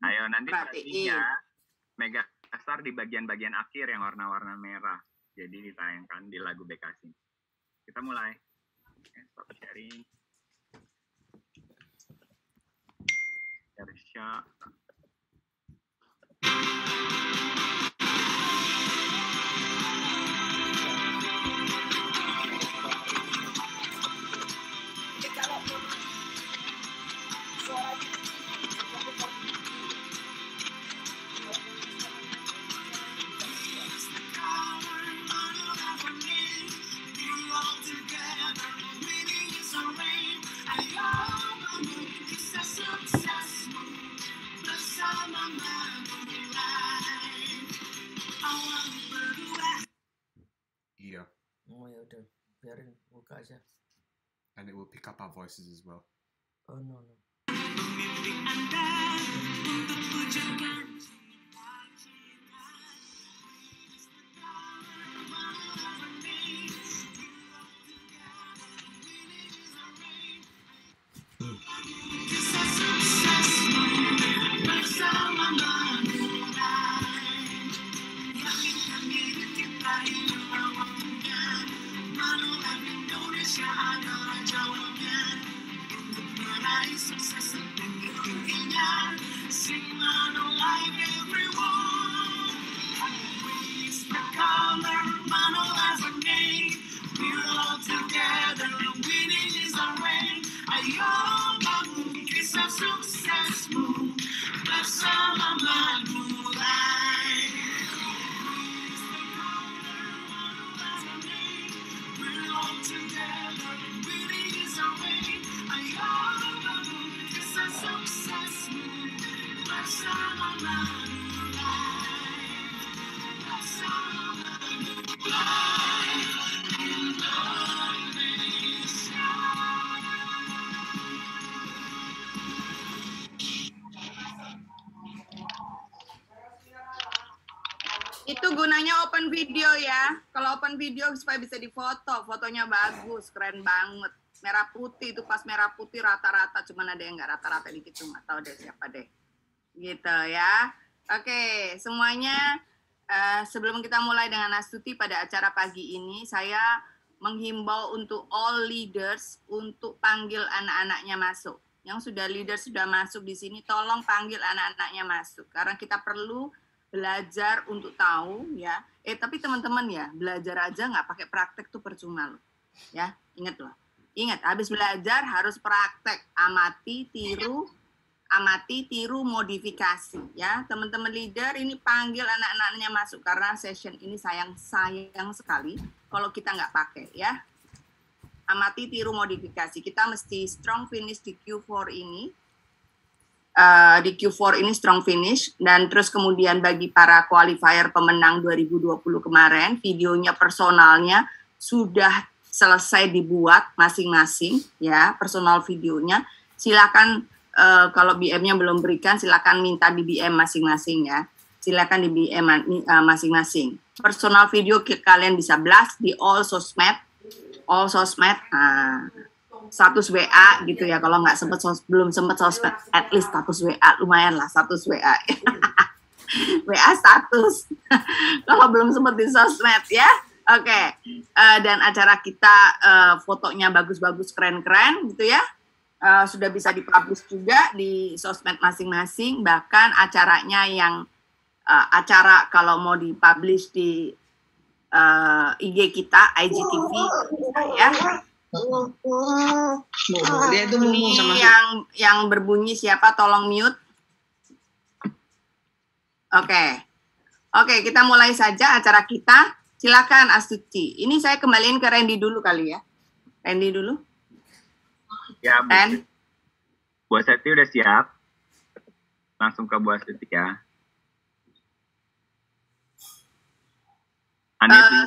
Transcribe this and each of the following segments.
Ayo nanti Perhatiin. Megastar di bagian-bagian akhir yang warna-warna merah. Jadi ditayangkan di lagu Bekasi. Kita mulai. Stop sharing. Share. Iya. Oh ya udah, biarin buka aja. And it will pick up our voices as well. Oh no. Itu gunanya open video ya. Kalau open video supaya bisa difoto, fotonya bagus, keren banget. Merah putih itu pas merah putih rata-rata, cuman ada yang nggak rata-rata dikit tuh, nggak tahu deh siapa deh. Gitu ya. Oke, semuanya sebelum kita mulai dengan Astuti pada acara pagi ini, saya menghimbau untuk all leaders untuk panggil anak-anaknya masuk. Yang sudah leader sudah masuk di sini, tolong panggil anak-anaknya masuk karena kita perlu belajar untuk tahu ya. Tapi teman-teman ya, belajar aja nggak pakai praktek tuh percuma loh. Ya, ingat loh. Ingat, habis belajar harus praktek, amati, tiru, modifikasi ya. Teman-teman leader ini panggil anak-anaknya masuk karena session ini sayang sekali kalau kita nggak pakai ya. Amati, tiru, modifikasi. Kita mesti strong finish di Q4 ini. Di Q4 ini strong finish, dan terus kemudian bagi para qualifier pemenang 2020 kemarin, videonya personalnya sudah selesai dibuat masing-masing ya, personal videonya. Silakan kalau BM-nya belum berikan, silakan minta di BM masing-masing ya. Silakan di BM masing-masing. Personal video kalian bisa blast di all sosmed, status WA gitu ya, kalau nggak belum sempet sosmed, at least status WA, lumayan lah status WA. WA status, kalau belum sempet di sosmed ya. Oke. Dan acara kita fotonya bagus-bagus, keren-keren gitu ya. Sudah bisa dipublish juga di sosmed masing-masing, bahkan acaranya yang acara kalau mau dipublish di IG kita, IGTV ya. Ini yang berbunyi siapa? Tolong mute. Oke, kita mulai saja acara kita. Silakan Astuti. Ini saya kembaliin ke Randy dulu kali ya. Randy dulu. Ya, Bu Astuti udah siap. Langsung ke Bu Astuti ya.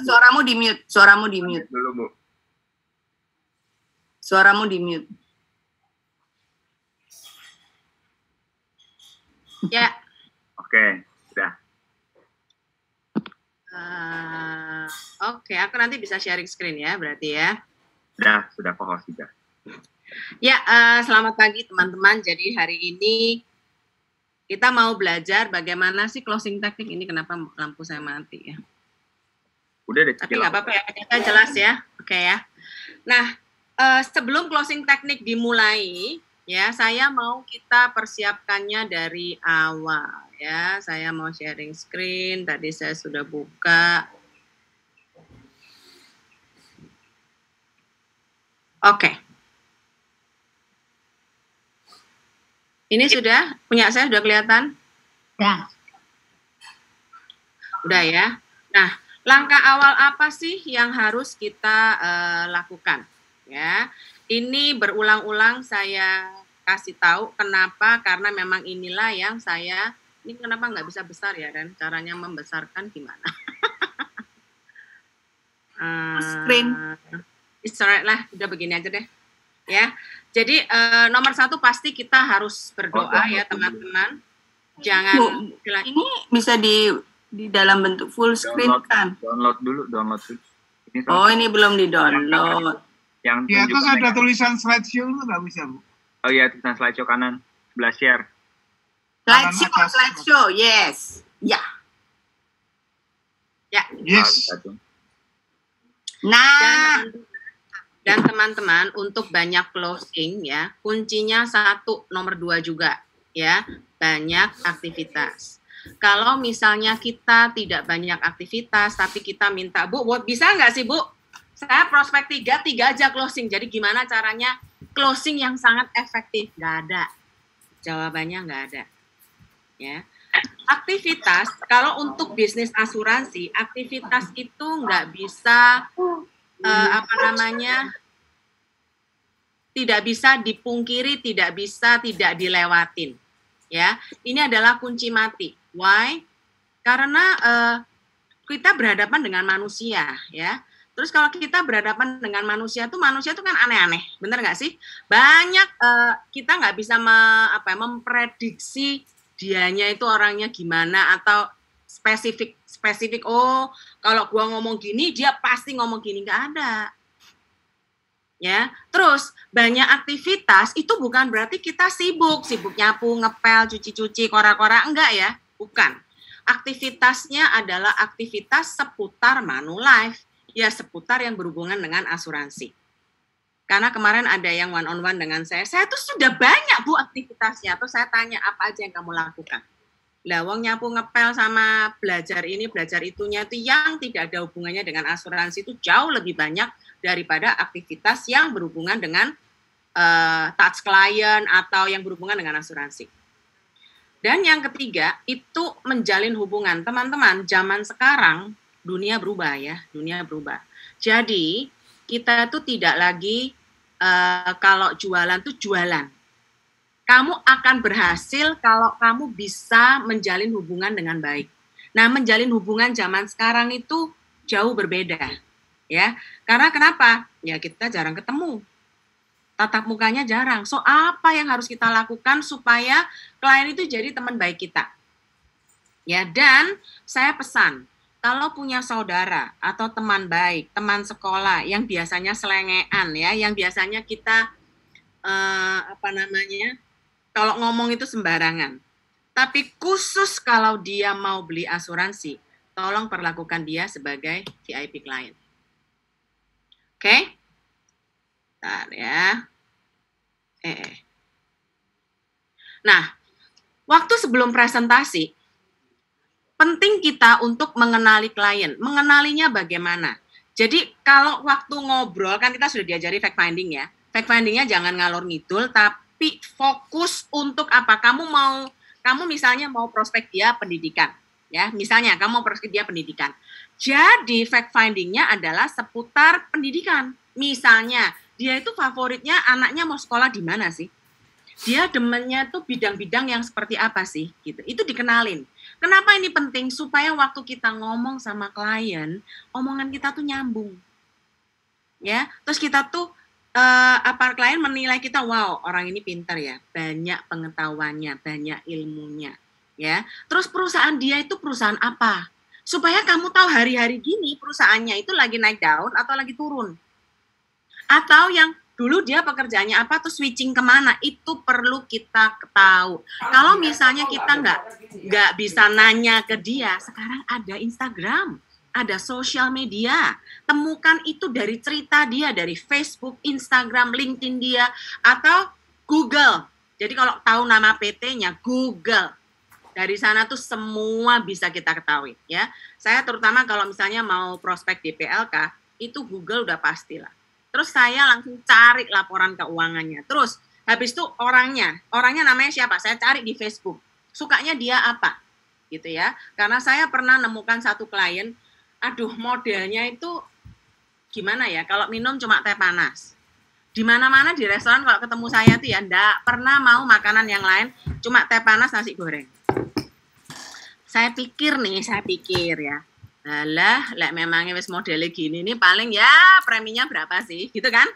Suaramu di mute. Dulu, Bu. Suaramu di mute. Ya. Oke, sudah. Oke, aku nanti bisa sharing screen ya, berarti ya. Sudah co-host juga. Ya, selamat pagi teman-teman. Jadi hari ini Kita mau belajar bagaimana sih closing teknik ini. Kenapa lampu saya mati ya? Udah deh. Tapi nggak apa-apa ya, kita jelas ya. Oke ya. Nah, sebelum closing teknik dimulai, ya saya mau kita persiapkannya dari awal ya. Saya mau sharing screen. Tadi saya sudah buka. Oke. Ini sudah punya saya sudah kelihatan? Ya. Udah ya. Nah, langkah awal apa sih yang harus kita lakukan? Ya, ini berulang-ulang saya kasih tahu kenapa, karena memang inilah yang saya, ini kenapa nggak bisa besar ya, dan caranya membesarkan gimana? Screen. It's alright lah, udah begini aja deh. Ya, jadi nomor satu pasti kita harus berdoa ya teman-teman. Jangan Bu, ini bisa di dalam bentuk full screen kan? Download dulu. Ini Oh, ini belum di-download. Yang Di atas tunjukkan ada tulisan slideshow itu nggak bisa, Bu. Oh iya, tulisan slideshow kanan. Sebelah share. Slideshow, atas. slideshow, yes. Ya. Yes. Nah, Dan teman-teman, untuk banyak closing ya, kuncinya satu, nomor 2 juga ya, banyak aktivitas. Kalau misalnya kita tidak banyak aktivitas, tapi kita minta, Bu, bisa nggak sih Bu? Saya prospek 3 aja closing. Jadi gimana caranya closing yang sangat efektif? Nggak ada. Jawabannya nggak ada. Ya. Aktivitas, kalau untuk bisnis asuransi, aktivitas itu nggak bisa tidak bisa dipungkiri, tidak bisa tidak dilewatin. Ya, ini adalah kunci mati. Why? Karena kita berhadapan dengan manusia, ya. Terus kalau kita berhadapan dengan manusia tuh kan aneh-aneh, bener nggak sih? Banyak kita nggak bisa memprediksi dianya itu orangnya gimana, atau spesifik. Oh, kalau gua ngomong gini, dia pasti ngomong gini, nggak ada. Ya, terus banyak aktivitas itu bukan berarti kita sibuk nyapu, ngepel, cuci-cuci, kora-kora, enggak ya, bukan. Aktivitasnya adalah aktivitas seputar Manulife, ya seputar yang berhubungan dengan asuransi. Karena kemarin ada yang one on one dengan saya tuh sudah banyak Bu aktivitasnya, terus saya tanya apa aja yang kamu lakukan. Lah wong nyapu, ngepel sama belajar ini belajar itunya itu yang tidak ada hubungannya dengan asuransi itu jauh lebih banyak daripada aktivitas yang berhubungan dengan touch client atau yang berhubungan dengan asuransi. Dan yang ketiga itu menjalin hubungan. Teman-teman, zaman sekarang dunia berubah ya, dunia berubah. Jadi kita tuh tidak lagi kalau jualan tuh jualan. Kamu akan berhasil kalau kamu bisa menjalin hubungan dengan baik. Nah, menjalin hubungan zaman sekarang itu jauh berbeda, ya. Karena kenapa? Ya kita jarang ketemu. Tatap mukanya jarang. So, apa yang harus kita lakukan supaya klien itu jadi teman baik kita? Ya, dan saya pesan, kalau punya saudara atau teman baik, teman sekolah yang biasanya selengean ya, yang biasanya kita kalau ngomong itu sembarangan. Tapi khusus kalau dia mau beli asuransi, tolong perlakukan dia sebagai VIP client. Oke? Bentar ya. Nah, waktu sebelum presentasi, penting kita untuk mengenali klien. Mengenalinya bagaimana? Jadi kalau waktu ngobrol, kan kita sudah diajari fact finding ya. Fact findingnya jangan ngalor ngidul, tapi fokus untuk apa? Kamu misalnya mau prospek dia pendidikan, ya. Misalnya kamu mau prospek dia pendidikan. Jadi fact findingnya adalah seputar pendidikan. Misalnya dia itu favoritnya anaknya mau sekolah di mana sih? Dia demennya tuh bidang-bidang yang seperti apa sih? Gitu. Itu dikenalin. Kenapa ini penting? Supaya waktu kita ngomong sama klien, omongan kita tuh nyambung. Ya, terus kita tuh klien menilai kita, wow, orang ini pintar ya, banyak pengetahuannya, banyak ilmunya, ya. Terus perusahaan dia itu perusahaan apa? Supaya kamu tahu hari-hari gini perusahaannya itu lagi naik daun atau lagi turun. Atau yang Dulu dia pekerjaannya apa tuh switching kemana, itu perlu kita tahu. Kalau misalnya kita nggak bisa nanya ke dia, sekarang ada Instagram, ada sosial media. Temukan itu dari cerita dia, dari Facebook, Instagram, LinkedIn dia, atau Google. Jadi kalau tahu nama PT-nya, Google. Dari sana tuh semua bisa kita ketahui. Ya, saya terutama kalau misalnya mau prospek di PLK, itu Google udah pastilah. Terus saya langsung cari laporan keuangannya. Terus habis itu orangnya namanya siapa? Saya cari di Facebook. Sukanya dia apa? Gitu ya. Karena saya pernah nemukan satu klien, aduh modelnya itu gimana ya? Kalau minum cuma teh panas. Di mana-mana di restoran kalau ketemu saya tuh ya enggak pernah mau makanan yang lain, cuma teh panas nasi goreng. Saya pikir ya. Alah, memangnya wis modelnya gini nih paling ya preminya berapa sih, gitu kan?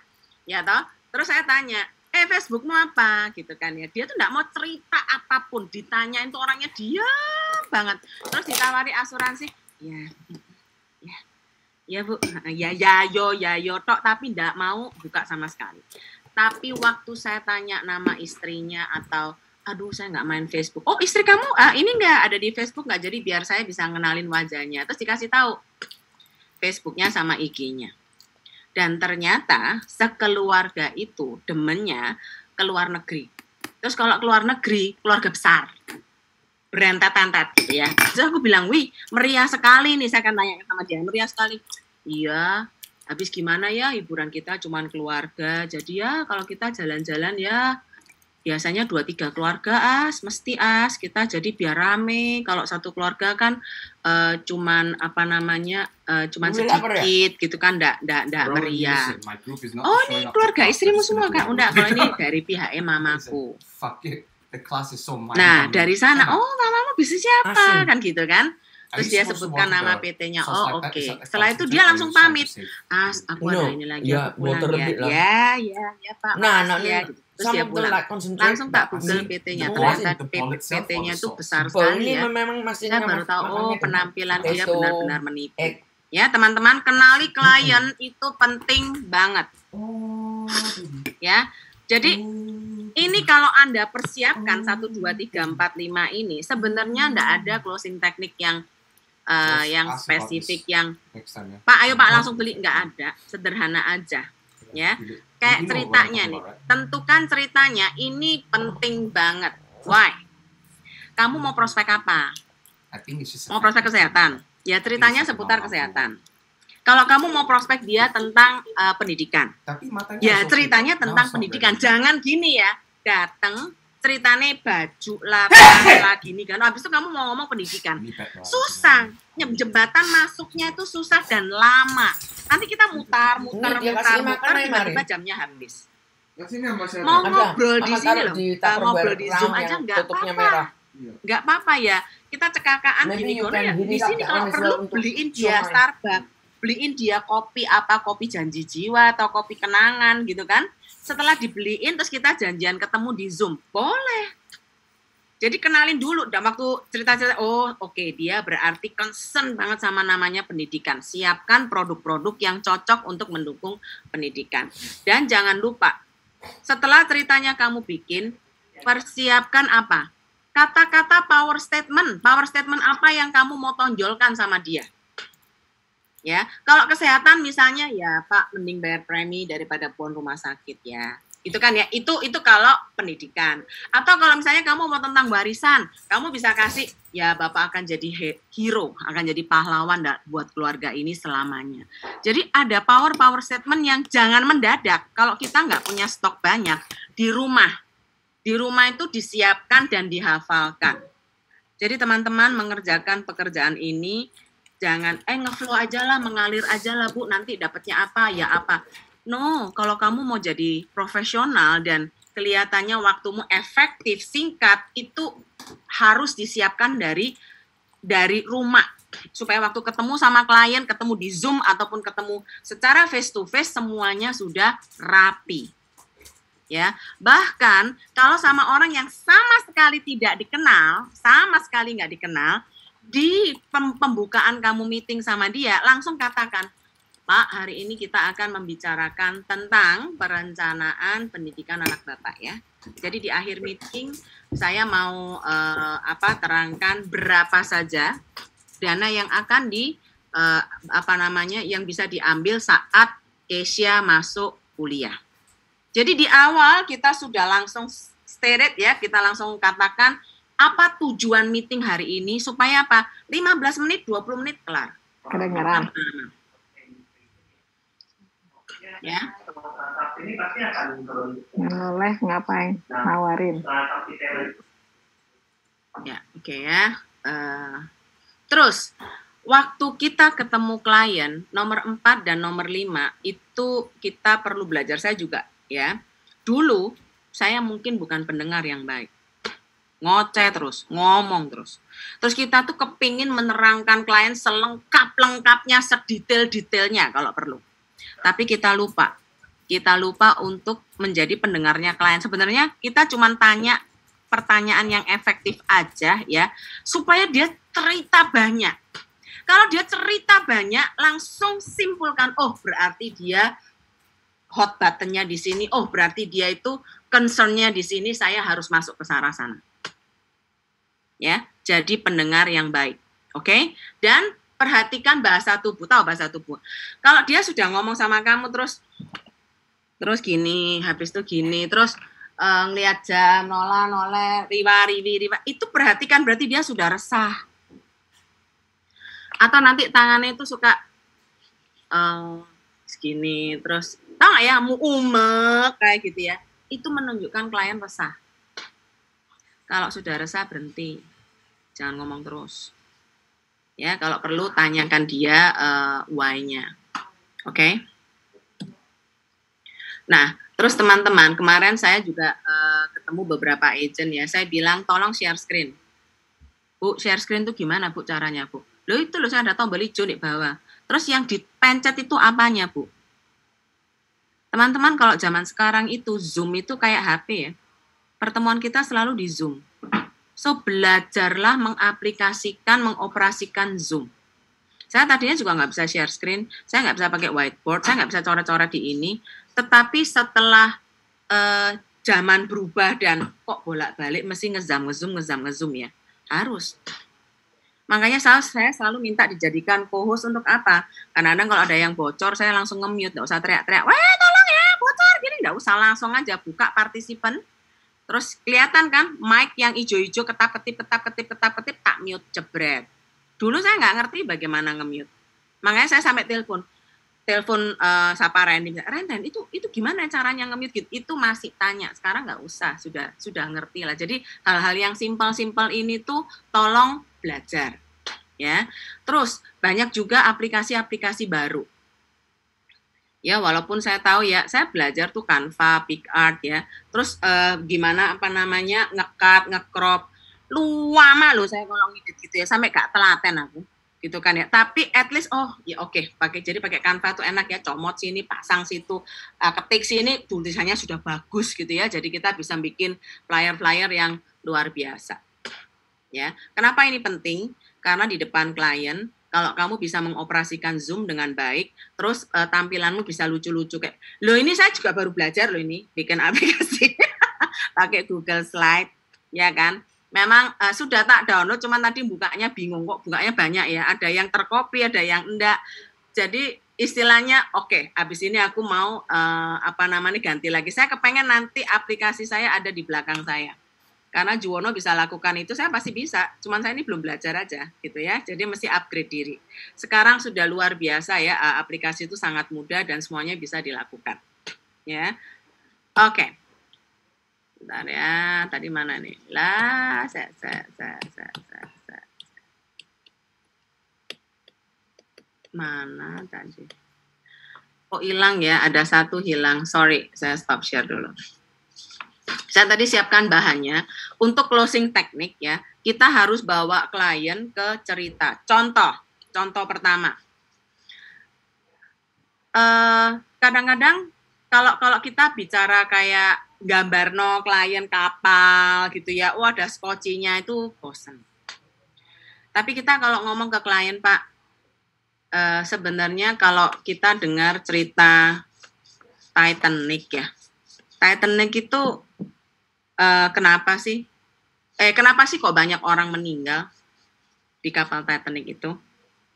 Ya toh. Terus saya tanya, Facebookmu apa, gitu kan ya? Dia tuh nggak mau cerita apapun, ditanyain tuh orangnya diam banget. Terus ditawari asuransi, ya bu, ya tok, tapi nggak mau buka sama sekali. Tapi waktu saya tanya nama istrinya atau aduh saya nggak main Facebook. Oh istri kamu ini nggak ada di Facebook nggak, jadi biar saya bisa ngenalin wajahnya. Terus dikasih tahu Facebooknya sama IG-nya. Dan ternyata sekeluarga itu demennya ke luar negeri. Terus kalau keluar negeri, keluarga besar, berentet-entet gitu ya. Terus aku bilang, wih meriah sekali nih, saya akan tanya sama dia, meriah sekali. Iya, habis gimana ya hiburan kita cuman keluarga. Jadi ya kalau kita jalan-jalan ya biasanya 2-3 keluarga mesti kita jadi biar rame. Kalau satu keluarga kan cuman cuman sedikit gitu kan, ndak meriah. Oh ini keluarga istrimu semua kan? Udah, kalau ini dari pihak mamaku. Nah dari sana, oh mamamu bisnisnya apa kan gitu kan? Terus dia sebutkan nama PT-nya. Oh oke. Setelah itu dia langsung pamit. Aku ada ini lagi. Aku pulang ya. Ya Pak. Ya gitu. Terus dia pulang. Langsung tak Google PT-nya. Ternyata PT-nya itu besar sekali ya. Saya baru tahu, oh penampilan dia benar-benar menipu. Ya teman-teman, kenali klien itu penting banget. Ya. Jadi ini kalau Anda persiapkan 1, 2, 3, 4, 5 ini, sebenarnya enggak ada closing teknik yang spesifik yang Pak ayo Pak langsung beli, nggak ada, sederhana aja ya. Kayak ceritanya nih, tentukan ceritanya, ini penting banget. Why? Kamu mau prospek apa? Mau prospek kesehatan? Ya ceritanya seputar kesehatan. Kalau kamu mau prospek dia tentang pendidikan, ya ceritanya tentang pendidikan. Jangan gini ya, datang ceritanya baju lah gini kan. Habis itu kamu mau ngomong pendidikan, susah. Jembatan masuknya itu susah dan lama. Nanti kita mutar, tiba-tiba jamnya habis. Mau ngobrol di sini loh, ngobrol di Zoom aja nggak apa-apa. Nggak apa-apa ya. Kita cekakaan gini ya. Di sini kalau perlu beliin dia Starbucks, beliin dia kopi janji jiwa atau kopi kenangan gitu kan. Setelah dibeliin terus kita janjian ketemu di Zoom, boleh. Jadi kenalin dulu, dan waktu cerita-cerita, oh oke, dia berarti concern banget sama namanya pendidikan. Siapkan produk-produk yang cocok untuk mendukung pendidikan. Dan jangan lupa, setelah ceritanya kamu bikin, persiapkan apa? Kata-kata power statement. Power statement apa yang kamu mau tonjolkan sama dia? Ya, kalau kesehatan misalnya, ya Pak, mending bayar premi daripada puan rumah sakit ya. Itu kan ya, itu kalau pendidikan. Atau kalau misalnya kamu mau tentang warisan, kamu bisa kasih, ya Bapak akan jadi hero, akan jadi pahlawan buat keluarga ini selamanya. Jadi ada power statement yang jangan mendadak. Kalau kita nggak punya stok banyak, di rumah itu disiapkan dan dihafalkan. Jadi teman-teman mengerjakan pekerjaan ini, jangan ngeflow aja lah, mengalir aja lah Bu, nanti dapatnya apa ya apa. No, kalau kamu mau jadi profesional dan kelihatannya waktumu efektif, singkat, itu harus disiapkan dari rumah. Supaya waktu ketemu sama klien, ketemu di Zoom ataupun ketemu secara face to face, semuanya sudah rapi. Ya, bahkan kalau sama orang yang sama sekali tidak dikenal, sama sekali nggak dikenal, di pembukaan kamu meeting sama dia, langsung katakan, Pak, hari ini kita akan membicarakan tentang perencanaan pendidikan anak Bapak ya. Jadi di akhir meeting saya mau terangkan berapa saja dana yang akan yang bisa diambil saat Keisha masuk kuliah. Jadi di awal kita sudah langsung stated ya, kita langsung katakan apa tujuan meeting hari ini supaya apa? 15 menit, 20 menit kelar. Kedengaran. Ya. Boleh ngapain? Nawarin. Ya, oke ya. Terus waktu kita ketemu klien nomor 4 dan nomor 5 itu kita perlu belajar, saya juga ya. Dulu saya mungkin bukan pendengar yang baik. Ngoceh terus, ngomong terus. Terus kita tuh kepingin menerangkan klien selengkap-lengkapnya, sedetail-detailnya kalau perlu. Tapi kita lupa untuk menjadi pendengarnya klien. Sebenarnya kita cuma tanya pertanyaan yang efektif aja ya, supaya dia cerita banyak. Kalau dia cerita banyak, langsung simpulkan, oh berarti dia hot button-nya di sini, oh berarti dia itu concern-nya di sini, saya harus masuk ke arah sana. Ya, jadi pendengar yang baik. Oke? Dan perhatikan bahasa tubuh, tahu bahasa tubuh. Kalau dia sudah ngomong sama kamu terus gini, habis itu gini, terus ngeliat jam, noleh, riwa, itu perhatikan berarti dia sudah resah. Atau nanti tangannya itu suka segini, terus tahu nggak ya, umek kayak gitu ya. Itu menunjukkan klien resah. Kalau sudah resah berhenti, jangan ngomong terus. Ya, kalau perlu tanyakan dia why-nya. Oke? Nah, terus teman-teman, kemarin saya juga ketemu beberapa agent ya. Saya bilang tolong share screen. Bu, share screen itu gimana Bu caranya Bu? Loh itu loh, saya ada tombol hijau di bawah. Terus yang dipencet itu apanya Bu? Teman-teman, kalau zaman sekarang itu Zoom itu kayak HP ya. Pertemuan kita selalu di Zoom. So, belajarlah mengaplikasikan, mengoperasikan Zoom. Saya tadinya juga nggak bisa share screen, saya nggak bisa pakai whiteboard, saya nggak bisa coret-coret di ini. Tetapi setelah zaman berubah dan kok bolak-balik mesti ngezam-ngezum ya. Harus. Makanya saya selalu minta dijadikan co-host untuk apa? Kadang-kadang kalau ada yang bocor, saya langsung nge-mute, nggak usah teriak-teriak, wah tolong ya, bocor, gini nggak usah, langsung aja buka partisipan. Terus kelihatan kan mic yang hijau-hijau ketap-ketip, tak mute, jebret. Dulu saya nggak ngerti bagaimana nge-mute. Makanya saya sampai telepon Sapa Randy, itu gimana caranya nge-mute gitu. Itu masih tanya, sekarang nggak usah, sudah ngerti lah. Jadi hal-hal yang simpel-simpel ini tuh tolong belajar. Ya. Terus banyak juga aplikasi-aplikasi baru. Ya, walaupun saya tahu ya, saya belajar tuh Canva, PicArt ya. Terus gimana nge-cut, nge-crop. Lama loh saya kalau ngedit gitu ya, sampai gak telaten aku. Gitu kan ya. Tapi at least ya oke, pakai Canva tuh enak ya, comot sini, pasang situ, ketik sini, tulisannya sudah bagus gitu ya. Jadi kita bisa bikin flyer-flyer yang luar biasa. Ya. Kenapa ini penting? Karena di depan klien, kalau kamu bisa mengoperasikan Zoom dengan baik, terus tampilanmu bisa lucu-lucu kayak, loh ini saya juga baru belajar loh ini, bikin aplikasi pakai Google Slide, ya kan? Memang sudah tak download, cuman tadi bukanya bingung kok, bukanya banyak ya, ada yang tercopy, ada yang enggak. Jadi istilahnya, oke, habis ini aku mau ganti lagi. Saya kepengen nanti aplikasi saya ada di belakang saya. Karena Juwono bisa lakukan itu, saya pasti bisa. Cuman saya ini belum belajar aja, gitu ya. Jadi mesti upgrade diri. Sekarang sudah luar biasa ya, aplikasi itu sangat mudah dan semuanya bisa dilakukan. Ya, oke. Bentar ya, tadi mana nih? Lah, mana tadi? Oh, hilang ya, ada satu hilang. Sorry, saya stop share dulu. Saya tadi siapkan bahannya. Untuk closing teknik ya, kita harus bawa klien ke cerita. Contoh pertama. Kadang-kadang kalau kita bicara kayak gambar klien kapal gitu ya, ada skocinya itu bosen. Tapi kita kalau ngomong ke klien, Pak, sebenarnya kalau kita dengar cerita Titanic ya, Titanic itu kenapa sih kok banyak orang meninggal di kapal Titanic itu?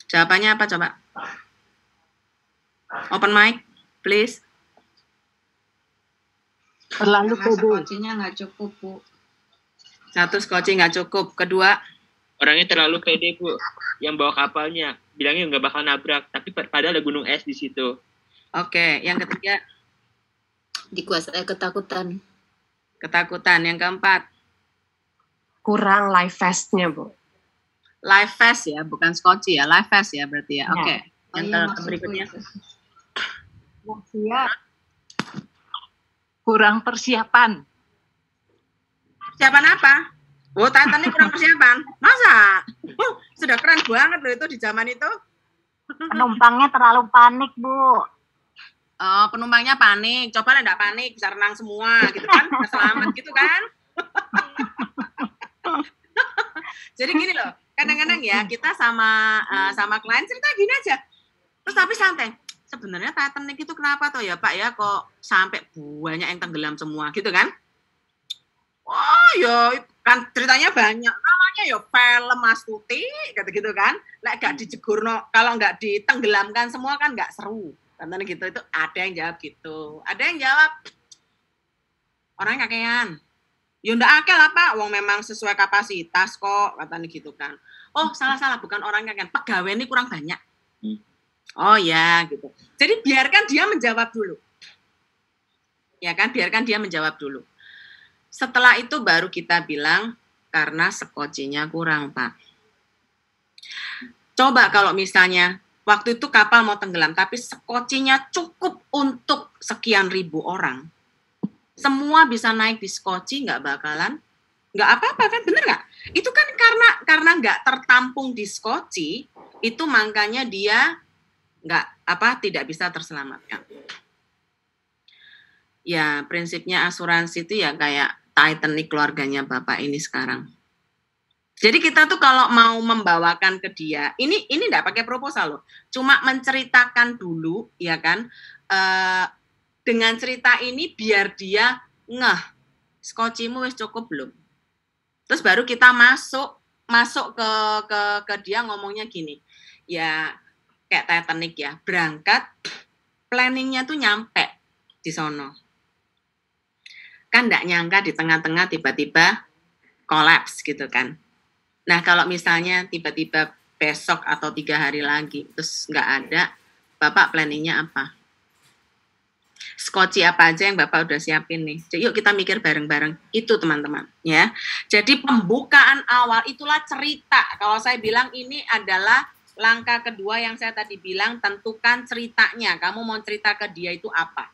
Jawabannya apa coba? Open mic, please. Terlalu Karena skocinya nggak cukup, Bu. Satu, skoci nggak cukup. Kedua, Orangnya terlalu pede, Bu. Yang bawa kapalnya bilangnya nggak bakal nabrak, tapi padahal ada gunung es di situ. oke. Yang ketiga, Dikuasai ketakutan. ketakutan. Yang keempat, kurang life vest-nya, Bu. life vest ya, bukan skoci ya, life vest ya berarti ya. Ya. Oke. Oh, Yang iya, maksudku berikutnya, itu. Nggak siap. Kurang persiapan. persiapan apa? Oh, Titanic kurang persiapan. Masa? Sudah keren banget loh itu di zaman itu. Penumpangnya terlalu panik, Bu. Oh, penumpangnya panik. Coba lah enggak panik, bisa renang semua gitu kan, bisa selamat gitu kan. Jadi gini loh, kadang-kadang ya kita sama klien cerita gini aja. Terus tapi santai. Sebenarnya Titanic itu kenapa tuh ya Pak ya kok sampai banyak yang tenggelam semua gitu kan? Oh ya kan ceritanya banyak. Namanya ya film Mas Tuti gitu kan. Lek gak dijegurno, kalau nggak ditenggelamkan semua kan nggak seru. Katanya gitu itu ada yang jawab gitu. Ada yang jawab orangnya kakean. Ya ndak akal lah Pak, wong memang sesuai kapasitas kok katanya gitu kan. Oh salah bukan orang kakean, pegawai ini kurang banyak. Oh ya gitu. Jadi biarkan dia menjawab dulu. Ya kan, biarkan dia menjawab dulu. Setelah itu baru kita bilang karena skocinya kurang, Pak. Coba kalau misalnya waktu itu kapal mau tenggelam tapi skocinya cukup untuk sekian ribu orang. Semua bisa naik di skoci, nggak apa-apa kan, bener nggak? Itu kan karena nggak tertampung di skoci, itu makanya dia tidak bisa terselamatkan. Ya prinsipnya asuransi itu ya kayak Titanic keluarganya Bapak ini sekarang. Jadi kita tuh kalau mau membawakan ke dia, ini nggak pakai proposal loh, cuma menceritakan dulu, ya kan? Dengan cerita ini biar dia ngeh, skocimu wis cukup belum? Terus baru kita masuk ke dia ngomongnya gini, ya kayak Titanic ya, berangkat, planningnya tuh nyampe di sono. Kan nggak nyangka di tengah-tengah tiba-tiba kolaps gitu kan. Nah kalau misalnya tiba-tiba besok atau 3 hari lagi terus nggak ada, Bapak planningnya apa? Skoci apa aja yang Bapak udah siapin nih? Jadi yuk kita mikir bareng-bareng itu teman-teman ya. Jadi pembukaan awal itulah cerita. Kalau saya bilang ini adalah langkah kedua yang saya tadi bilang, tentukan ceritanya. Kamu mau cerita ke dia itu apa?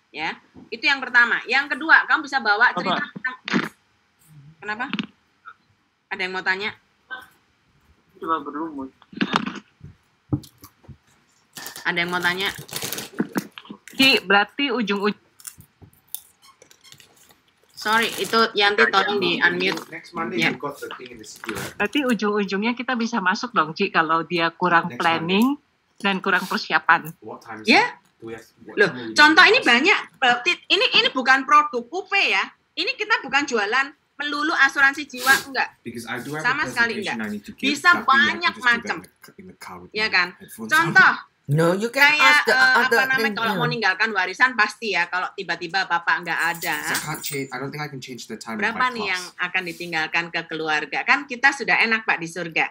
Ya, itu yang pertama. Yang kedua, kamu bisa bawa cerita tentang... Kenapa? Ada yang mau tanya? Cuma berumur. Ada yang mau tanya? Ki, berarti ujung-ujung Sorry, itu Yanti tolong di unmute. Next Monday Yeah. you've got the thing in the city, right? berarti ujung-ujungnya kita bisa masuk dong, Ci, kalau dia kurang Next planning dan kurang persiapan. What time is Yeah. it? Do we have- what Loh, time will we contoh do ini this? banyak. Ini bukan produk coupe ya. Ini kita bukan jualan melulu asuransi jiwa, enggak. Because I do have Sama a sekali presentation enggak. I need to give, Bisa tapi I can banyak just do that macam. in the car with Ya my kan? headphones on. Contoh, No, you can kayak ask the other apa namanya thing. kalau mau meninggalkan warisan pasti ya kalau tiba-tiba bapak nggak ada. So I can't change. I don't think I can change the time of Berapa my nih yang class. akan ditinggalkan ke keluarga? Kan kita sudah enak Pak di surga.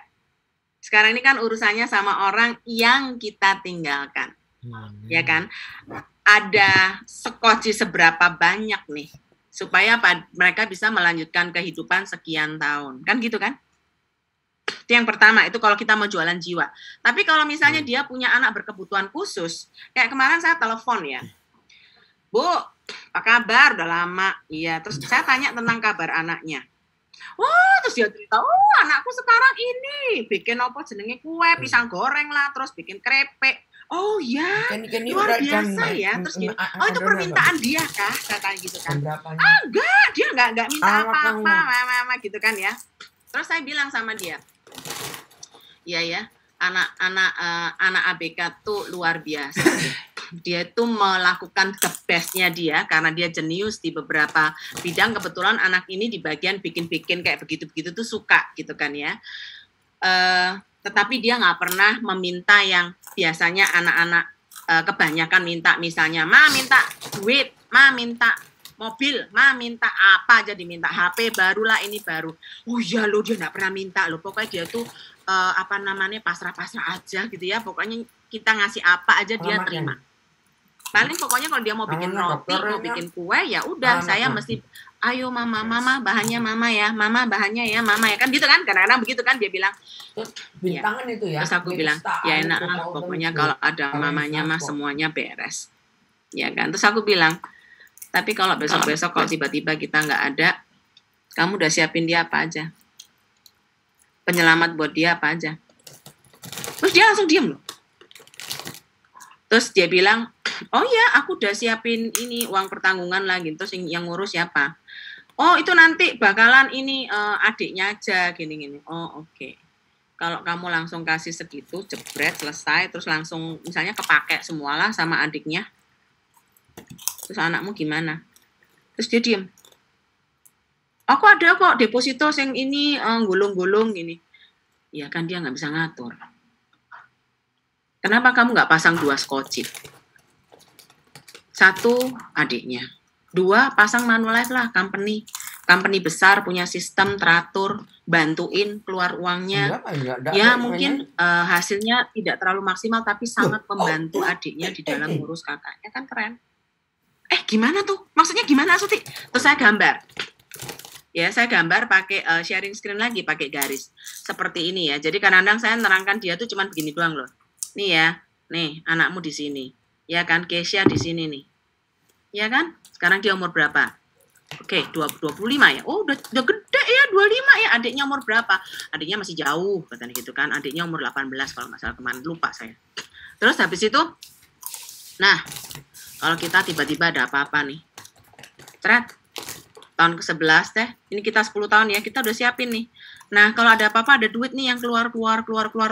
Sekarang ini kan urusannya sama orang yang kita tinggalkan. Ya kan? Ada skoci seberapa banyak nih supaya mereka bisa melanjutkan kehidupan sekian tahun. Kan gitu kan? Itu yang pertama, itu kalau kita mau jualan jiwa. Tapi kalau misalnya dia punya anak berkebutuhan khusus, kayak kemarin saya telepon ya, Bu, apa kabar? Udah lama. Iya, terus saya tanya tentang kabar anaknya. Wah, terus dia cerita, oh anakku sekarang ini bikin apa jenenge kue, pisang goreng lah, terus bikin krepek. Oh ya, Can you luar write down biasa ya. Terus gini, oh itu permintaan dia kah? Saya tanya gitu kan. Berapanya? Ah enggak, dia enggak minta Ah, apa-apa, mama gitu kan ya. Terus saya bilang sama dia, iya ya, anak ABK tuh luar biasa. Dia itu melakukan the best-nya dia karena dia jenius di beberapa bidang. Kebetulan anak ini di bagian bikin-bikin kayak begitu-begitu tuh suka gitu kan ya. Tetapi dia nggak pernah meminta yang biasanya anak-anak kebanyakan minta, misalnya ma minta duit, ma minta mobil, ma minta apa aja diminta, HP barulah, ini baru. Oh iya lo, dia nggak pernah minta lo. Pokoknya dia tuh pasrah-pasrah aja gitu ya. Pokoknya kita ngasih apa aja dia terima. Paling pokoknya kalau dia mau bikin roti, mau bikin kue, ya udah saya mesti, ayo mama bahannya mama ya, mama bahannya ya, mama ya, kan gitu kan, kadang-kadang begitu kan dia bilang. Bintangan ya. Itu ya. Terus aku bilang, ya enak lah, pokoknya kalau ada mamanya mah semuanya beres, ya kan. Terus aku bilang, tapi kalau besok-besok kalau tiba-tiba kita nggak ada, kamu udah siapin dia apa aja? Penyelamat buat dia apa aja? Terus dia langsung diem loh. Terus dia bilang, oh ya, aku udah siapin ini uang pertanggungan lagi. Terus yang ngurus siapa? Oh itu nanti bakalan ini adiknya aja gini-gini. Oh oke. Kalau kamu langsung kasih segitu, jebret selesai, terus langsung misalnya kepake semualah sama adiknya. Terus anakmu gimana? Terus dia diem. Aku ada kok deposito yang ini gulung-gulung gini. Ya kan dia nggak bisa ngatur. Kenapa kamu nggak pasang 2 skoci? 1 adiknya, 2 pasang Manulife lah, company besar punya sistem teratur, bantuin keluar uangnya. Ya mungkin hasilnya tidak terlalu maksimal tapi sangat membantu adiknya di dalam ngurus kakaknya, kan keren. Gimana tuh? Maksudnya gimana Suti? Terus saya gambar. Ya, saya gambar pakai sharing screen lagi, pakai garis. Seperti ini ya. Jadi kadang-kadang saya nerangkan dia tuh cuma begini doang loh. Nih ya, nih anakmu di sini. Ya kan, Keisha di sini nih. Ya kan? Sekarang dia umur berapa? Oke, 25 ya. Oh, udah gede ya, 25 ya. Adiknya umur berapa? Adiknya masih jauh, katanya gitu kan. Adiknya umur 18 kalau nggak salah, kemarin lupa saya. Terus habis itu, nah, kalau kita tiba-tiba ada apa-apa nih. Tahun ke-11 teh, ini kita 10 tahun ya, kita udah siapin nih. Nah, kalau ada apa-apa, ada duit nih yang keluar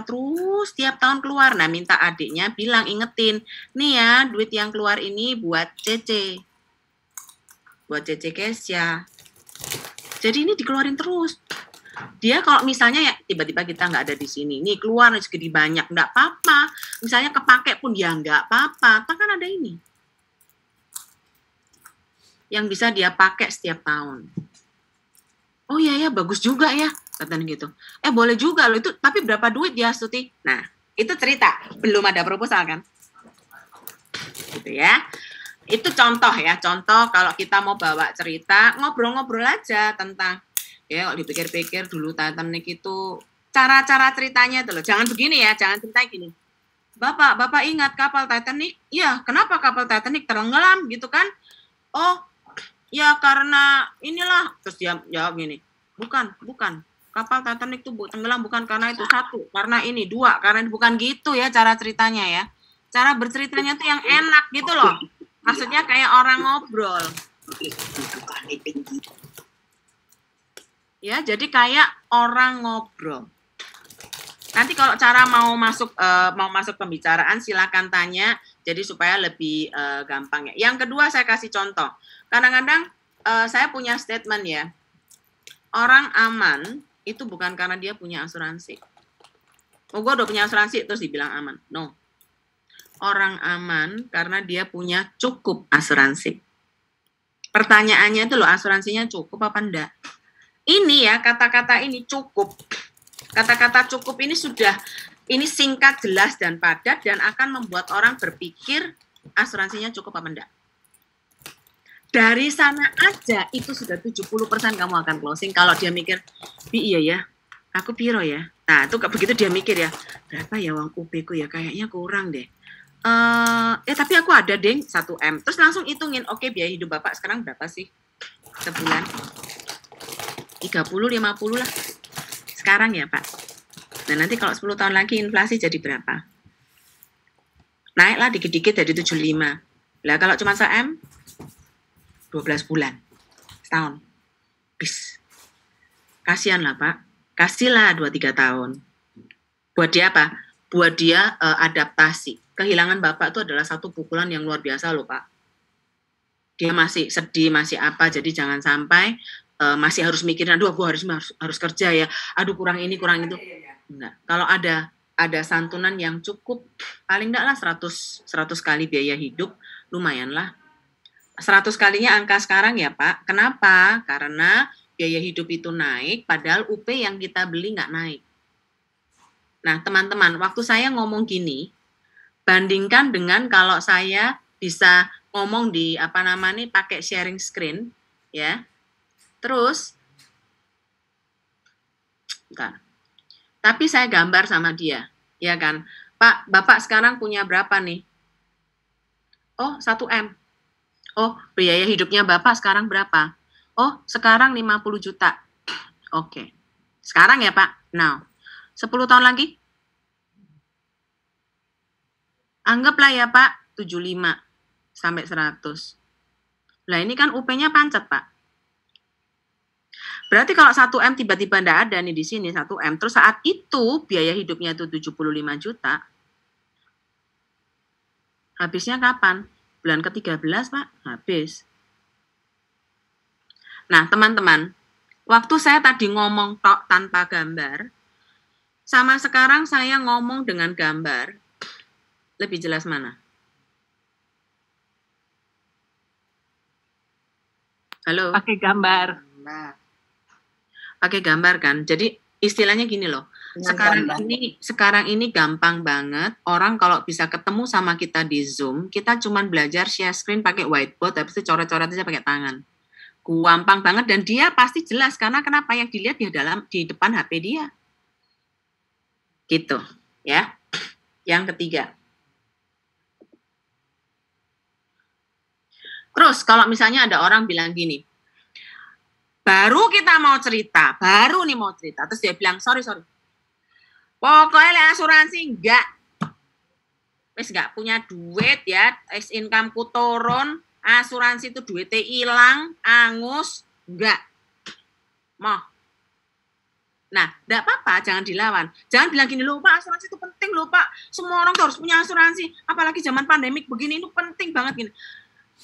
terus, tiap tahun keluar. Nah, minta adiknya bilang, ingetin, nih ya, duit yang keluar ini buat Cece. Buat Cece Keisha. Jadi ini dikeluarin terus. Dia kalau misalnya ya, tiba-tiba kita nggak ada di sini, nih keluar segede banyak, nggak apa-apa. Misalnya kepake pun ya nggak apa-apa, kan ada ini. Yang bisa dia pakai setiap tahun. Oh iya ya, bagus juga ya, katanya gitu. Boleh juga loh itu, tapi berapa duit ya Suti? Nah, itu cerita, belum ada proposal kan? Gitu ya. Itu contoh ya, contoh kalau kita mau bawa cerita, ngobrol-ngobrol aja tentang, ya kalau dipikir-pikir dulu Titanic itu, cara-cara ceritanya itu loh, jangan begini ya, jangan cerita gini. Bapak ingat kapal Titanic? Iya, kenapa kapal Titanic tenggelam gitu kan? Oh, ya karena inilah. Terus dia jawab gini, bukan, kapal Titanic itu tenggelam bukan karena itu, 1, karena ini, 2, karena ini. Bukan gitu ya cara ceritanya ya. Cara berceritanya tuh yang enak gitu loh. Maksudnya kayak orang ngobrol. Ya, jadi kayak orang ngobrol. Nanti kalau cara mau masuk pembicaraan silakan tanya, jadi supaya lebih gampang ya. Yang kedua saya kasih contoh. Kadang-kadang saya punya statement ya, orang aman itu bukan karena dia punya asuransi. Oh, gue udah punya asuransi terus dibilang aman. No. Orang aman karena dia punya cukup asuransi. Pertanyaannya itu loh, asuransinya cukup apa enggak? Ini ya, kata-kata ini cukup. Kata-kata cukup ini ini singkat, jelas, dan padat, dan akan membuat orang berpikir asuransinya cukup apa enggak. Dari sana aja itu sudah 70% kamu akan closing. Kalau dia mikir, iya ya, aku piro ya. Nah itu begitu dia mikir ya, berapa ya uang UB ku ya, kayaknya kurang deh. Tapi aku ada deng 1M. Terus langsung hitungin, oke biaya hidup Bapak sekarang berapa sih sebulan? 30, 50 lah. Sekarang ya Pak. Nah nanti kalau 10 tahun lagi inflasi jadi berapa? Naiklah dikit-dikit jadi 75. Lah kalau cuma 1M, 12 bulan. Setahun. Bis. Kasihan lah Pak. Kasihlah 2-3 tahun. Buat dia apa? buat dia adaptasi. Kehilangan bapak itu adalah satu pukulan yang luar biasa loh Pak. Dia masih sedih, masih apa, jadi jangan sampai masih harus mikirin, aduh gue harus kerja ya, aduh kurang ini, kurang itu. Enggak. Kalau ada santunan yang cukup, paling enggak lah 100 kali biaya hidup, lumayan lah. 100 kalinya angka sekarang ya Pak. Kenapa? Karena biaya hidup itu naik, padahal UP yang kita beli nggak naik. Nah teman-teman, waktu saya ngomong gini, bandingkan dengan kalau saya bisa ngomong di pakai sharing screen, ya. Terus, bentar. Tapi saya gambar sama dia, ya kan. Pak, Bapak sekarang punya berapa nih? Oh, 1 M. Oh, biaya hidupnya Bapak sekarang berapa? Oh, sekarang 50 juta. Oke. Sekarang ya Pak. Now, 10 tahun lagi? Anggaplah ya Pak, 75 sampai 100. Lah ini kan UP-nya pancet Pak. Berarti kalau 1 M tiba-tiba enggak ada nih di sini 1 M, terus saat itu biaya hidupnya itu 75 juta. Habisnya kapan? Bulan ke-13 Pak, habis. Nah teman-teman, waktu saya tadi ngomong tok tanpa gambar, sama sekarang saya ngomong dengan gambar, lebih jelas mana? Halo? Pakai gambar. Pakai gambar kan. Jadi istilahnya gini loh. Sekarang ini gampang banget. Orang kalau bisa ketemu sama kita di Zoom, kita cuman belajar share screen pakai whiteboard, habis itu coret-coret aja pakai tangan. Gampang banget dan dia pasti jelas karena kenapa yang dilihat di depan HP dia. Gitu, ya. Yang ketiga. Terus kalau misalnya ada orang bilang gini, baru kita mau cerita, terus dia bilang, sorry, pokoknya asuransi enggak, wes enggak punya duit ya, income ku turun, asuransi itu duitnya hilang, angus, enggak, mau. Nah, enggak apa-apa, jangan dilawan. Jangan bilang gini, loh Pak, asuransi itu penting loh Pak, semua orang tuh harus punya asuransi, apalagi zaman pandemik begini, itu penting banget gini.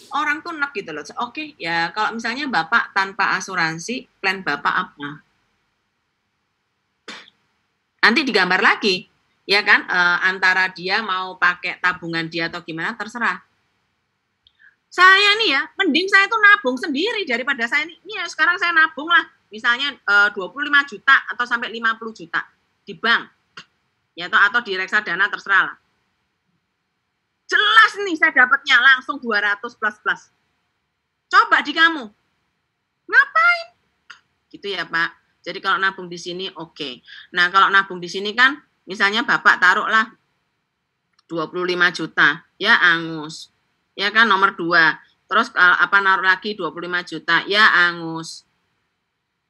Orang tuh enak gitu loh. Oke, ya kalau misalnya Bapak tanpa asuransi, plan Bapak apa? Nanti digambar lagi, ya kan? Antara dia mau pakai tabungan dia atau gimana, terserah. Saya nih ya, mending saya tuh nabung sendiri daripada saya ini ya sekarang saya nabung lah, misalnya 25 juta atau sampai 50 juta di bank, ya atau di reksadana terserah lah. Jelas nih saya dapatnya langsung 200 plus. Coba di kamu. Ngapain? Gitu ya Pak. Jadi kalau nabung di sini oke. Nah kalau nabung di sini kan misalnya Bapak taruhlah 25 juta. Ya angus. Ya kan nomor 2. Terus naruh lagi 25 juta. Ya angus.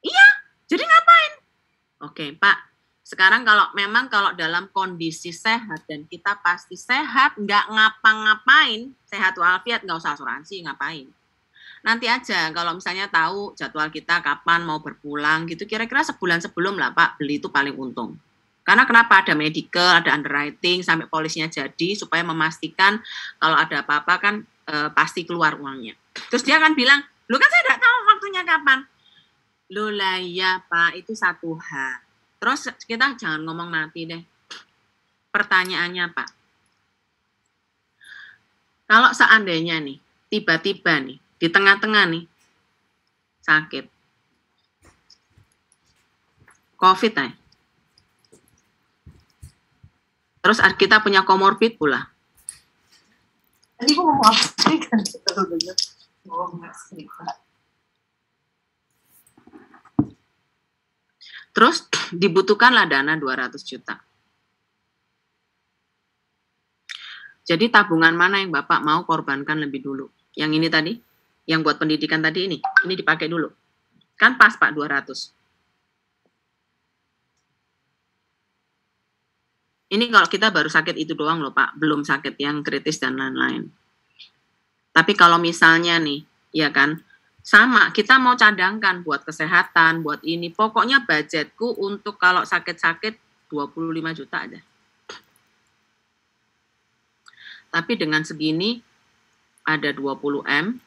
Iya. Jadi ngapain? Oke Pak. Sekarang kalau dalam kondisi sehat dan kita pasti sehat, nggak ngapa-ngapain, sehat walafiat, nggak usah asuransi, ngapain. Nanti aja kalau misalnya tahu jadwal kita kapan mau berpulang gitu, kira-kira sebulan sebelum lah Pak, beli itu paling untung. Karena kenapa? Ada medical, ada underwriting, sampai polisnya jadi, supaya memastikan kalau ada apa-apa kan pasti keluar uangnya. Terus dia akan bilang, lu kan saya nggak tahu waktunya kapan. Loh lah ya Pak, itu satu hal. Terus kita jangan ngomong mati deh. Pertanyaannya Pak, kalau seandainya nih, tiba-tiba nih, di tengah-tengah nih, sakit, COVID ya, terus kita punya komorbid pula. Tadi gue ngomong apa sih kan? Terus dibutuhkanlah dana 200 juta. Jadi tabungan mana yang Bapak mau korbankan lebih dulu? Yang ini tadi, yang buat pendidikan tadi ini dipakai dulu. Kan pas Pak 200. Ini kalau kita baru sakit itu doang loh Pak, belum sakit yang kritis dan lain-lain. Tapi kalau misalnya nih, ya kan, sama, kita mau cadangkan buat kesehatan, buat ini. Pokoknya budgetku untuk kalau sakit-sakit 25 juta aja. Tapi dengan segini ada 20M.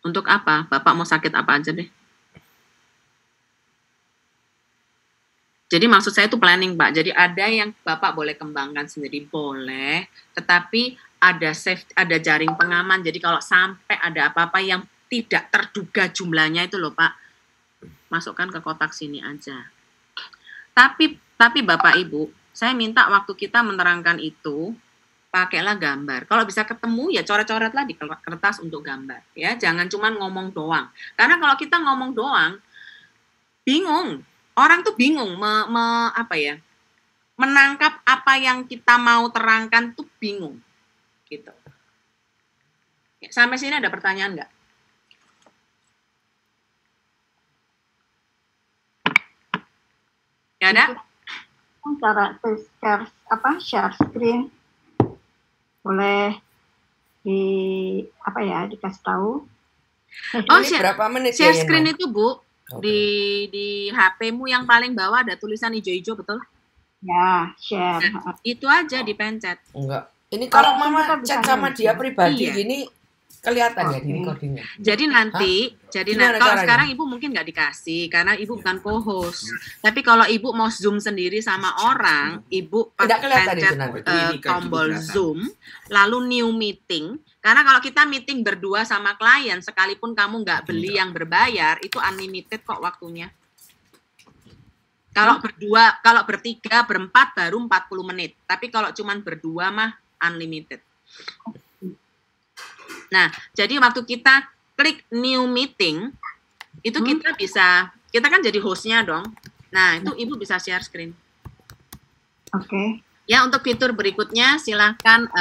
Untuk apa? Bapak mau sakit apa aja deh. Jadi maksud saya itu planning, Pak. Jadi ada yang Bapak boleh kembangkan sendiri, boleh. Tetapi ada jaring pengaman. Jadi kalau sampai ada apa-apa yang tidak terduga jumlahnya itu loh, Pak, masukkan ke kotak sini aja. Tapi Bapak Ibu, saya minta waktu kita menerangkan itu, pakailah gambar. Kalau bisa ketemu ya coret-coretlah di kertas untuk gambar. Ya, jangan cuma ngomong doang. Karena kalau kita ngomong doang, bingung. Orang tuh bingung menangkap apa yang kita mau terangkan tuh bingung gitu. Sampai sini ada pertanyaan nggak? Ya ada? Cara share screen boleh dikasih tahu. Oh, berapa menit share ya, screen Yeno? itu Bu. Di HP-mu yang paling bawah ada tulisan hijau-hijau, betul? Ya, share. Nah, itu aja dipencet. Enggak. Ini kalau Oh, Mama kita bisa chat sama lihat. dia pribadi Iya. gini kelihatan ya di recordingnya. Jadi nanti, Gimana kalau caranya? sekarang Ibu mungkin nggak dikasih karena Ibu bukan co-host. Tapi kalau Ibu mau Zoom sendiri sama orang, Ibu Tidak kelihatan pencet itu nanti. tombol Zoom, lalu new meeting. Karena kalau kita meeting berdua sama klien, sekalipun kamu nggak beli yang berbayar, itu unlimited kok waktunya. Kalau berdua, kalau bertiga, berempat baru 40 menit. Tapi kalau cuman berdua mah unlimited. Nah, jadi waktu kita klik new meeting, itu kita kan jadi hostnya dong. Nah, itu Ibu bisa share screen. Oke. Ya, untuk fitur berikutnya silahkan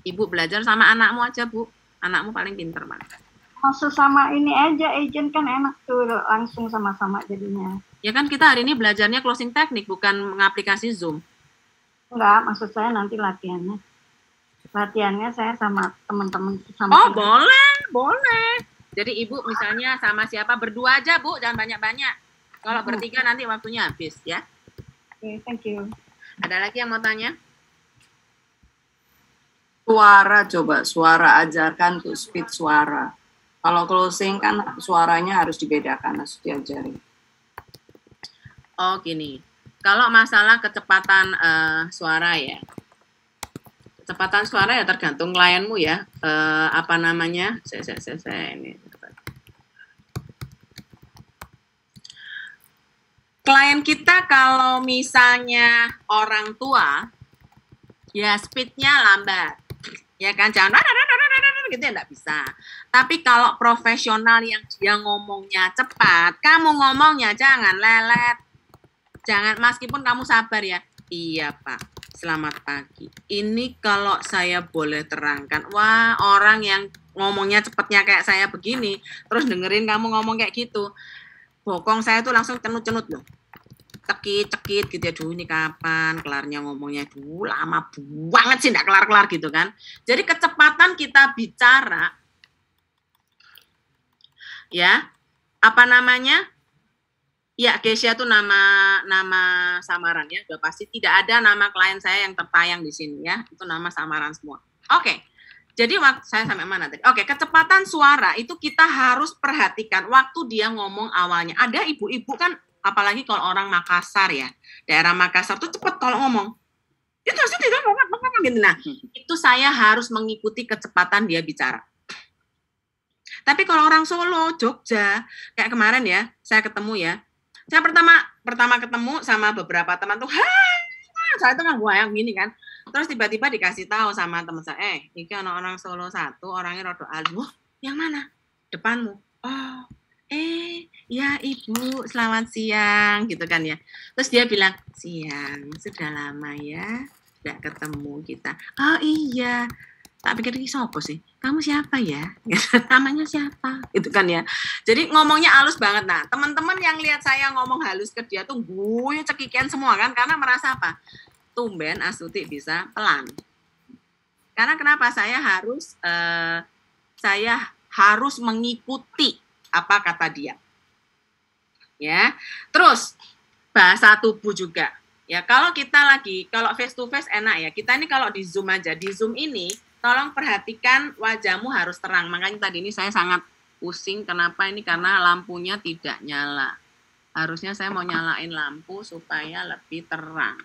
Ibu belajar sama anakmu aja, Bu. Anakmu paling pinter banget. Masuk sama ini aja, agent kan enak tuh, langsung sama-sama jadinya. Ya kan kita hari ini belajarnya closing teknik, bukan mengaplikasi Zoom. Enggak, maksud saya nanti latihannya. Latihannya saya sama teman-teman. Oh, boleh. Jadi Ibu misalnya sama siapa, berdua aja, Bu. Jangan banyak-banyak. Kalau bertiga nanti waktunya habis, ya. Oke, thank you. Ada lagi yang mau tanya? Suara ajarkan tuh speed suara. Kalau closing kan suaranya harus dibedakan, harus diajarin. Oh, gini. Kalau masalah kecepatan suara ya. Kecepatan suara ya tergantung klienmu ya. Apa namanya? Ini. Klien kita kalau misalnya orang tua, ya speednya lambat. Ya kan, jangan gitu ya, enggak bisa. Tapi kalau profesional yang dia ngomongnya cepat, kamu ngomongnya jangan lelet. Jangan, meskipun kamu sabar ya. Iya Pak, selamat pagi. Ini kalau saya boleh terangkan, wah orang yang ngomongnya cepatnya kayak saya begini, terus dengerin kamu ngomong kayak gitu, bokong saya tuh langsung cenut-cenut loh. Cekit-cekit gitu ya, duh ini kapan kelarnya ngomongnya, duh lama banget sih enggak kelar-kelar gitu kan. Jadi kecepatan kita bicara, ya, apa namanya, ya Kesia itu nama samaran ya, udah pasti tidak ada nama klien saya yang tertayang di sini ya, itu nama samaran semua. Oke, jadi saya sampai mana tadi? Oke, kecepatan suara itu kita harus perhatikan waktu dia ngomong awalnya. Ada ibu-ibu kan, apalagi kalau orang Makassar ya, daerah Makassar tuh cepet kalau ngomong. Itu pasti tidak gitu. Nah, itu saya harus mengikuti kecepatan dia bicara. Tapi kalau orang Solo, Jogja, kayak kemarin ya, saya ketemu ya. Saya pertama ketemu sama beberapa teman tuh, saya tuh yang gini kan. Terus tiba-tiba dikasih tahu sama teman saya, ini orang Solo satu, orangnya rada alim. Wah, yang mana? Depanmu. Oh, ya Ibu, selamat siang, gitu kan ya. Terus dia bilang, siang, sudah lama ya, tidak ketemu kita. Oh iya, tak pikir ini siapa sih? Kamu siapa ya? Namanya siapa? Gitu kan ya. Jadi ngomongnya halus banget. Nah, teman-teman yang lihat saya ngomong halus ke dia tuh gue cekikian semua kan, karena merasa apa? Tumben Astuti bisa pelan. Karena kenapa? Saya harus mengikuti apa kata dia. Ya. Terus bahasa tubuh juga. Ya, kalau face to face enak ya. Kita ini kalau di Zoom aja, di Zoom ini tolong perhatikan wajahmu harus terang. Makanya tadi ini saya sangat pusing. Kenapa ini? Karena lampunya tidak nyala. Harusnya saya mau nyalain lampu supaya lebih terang.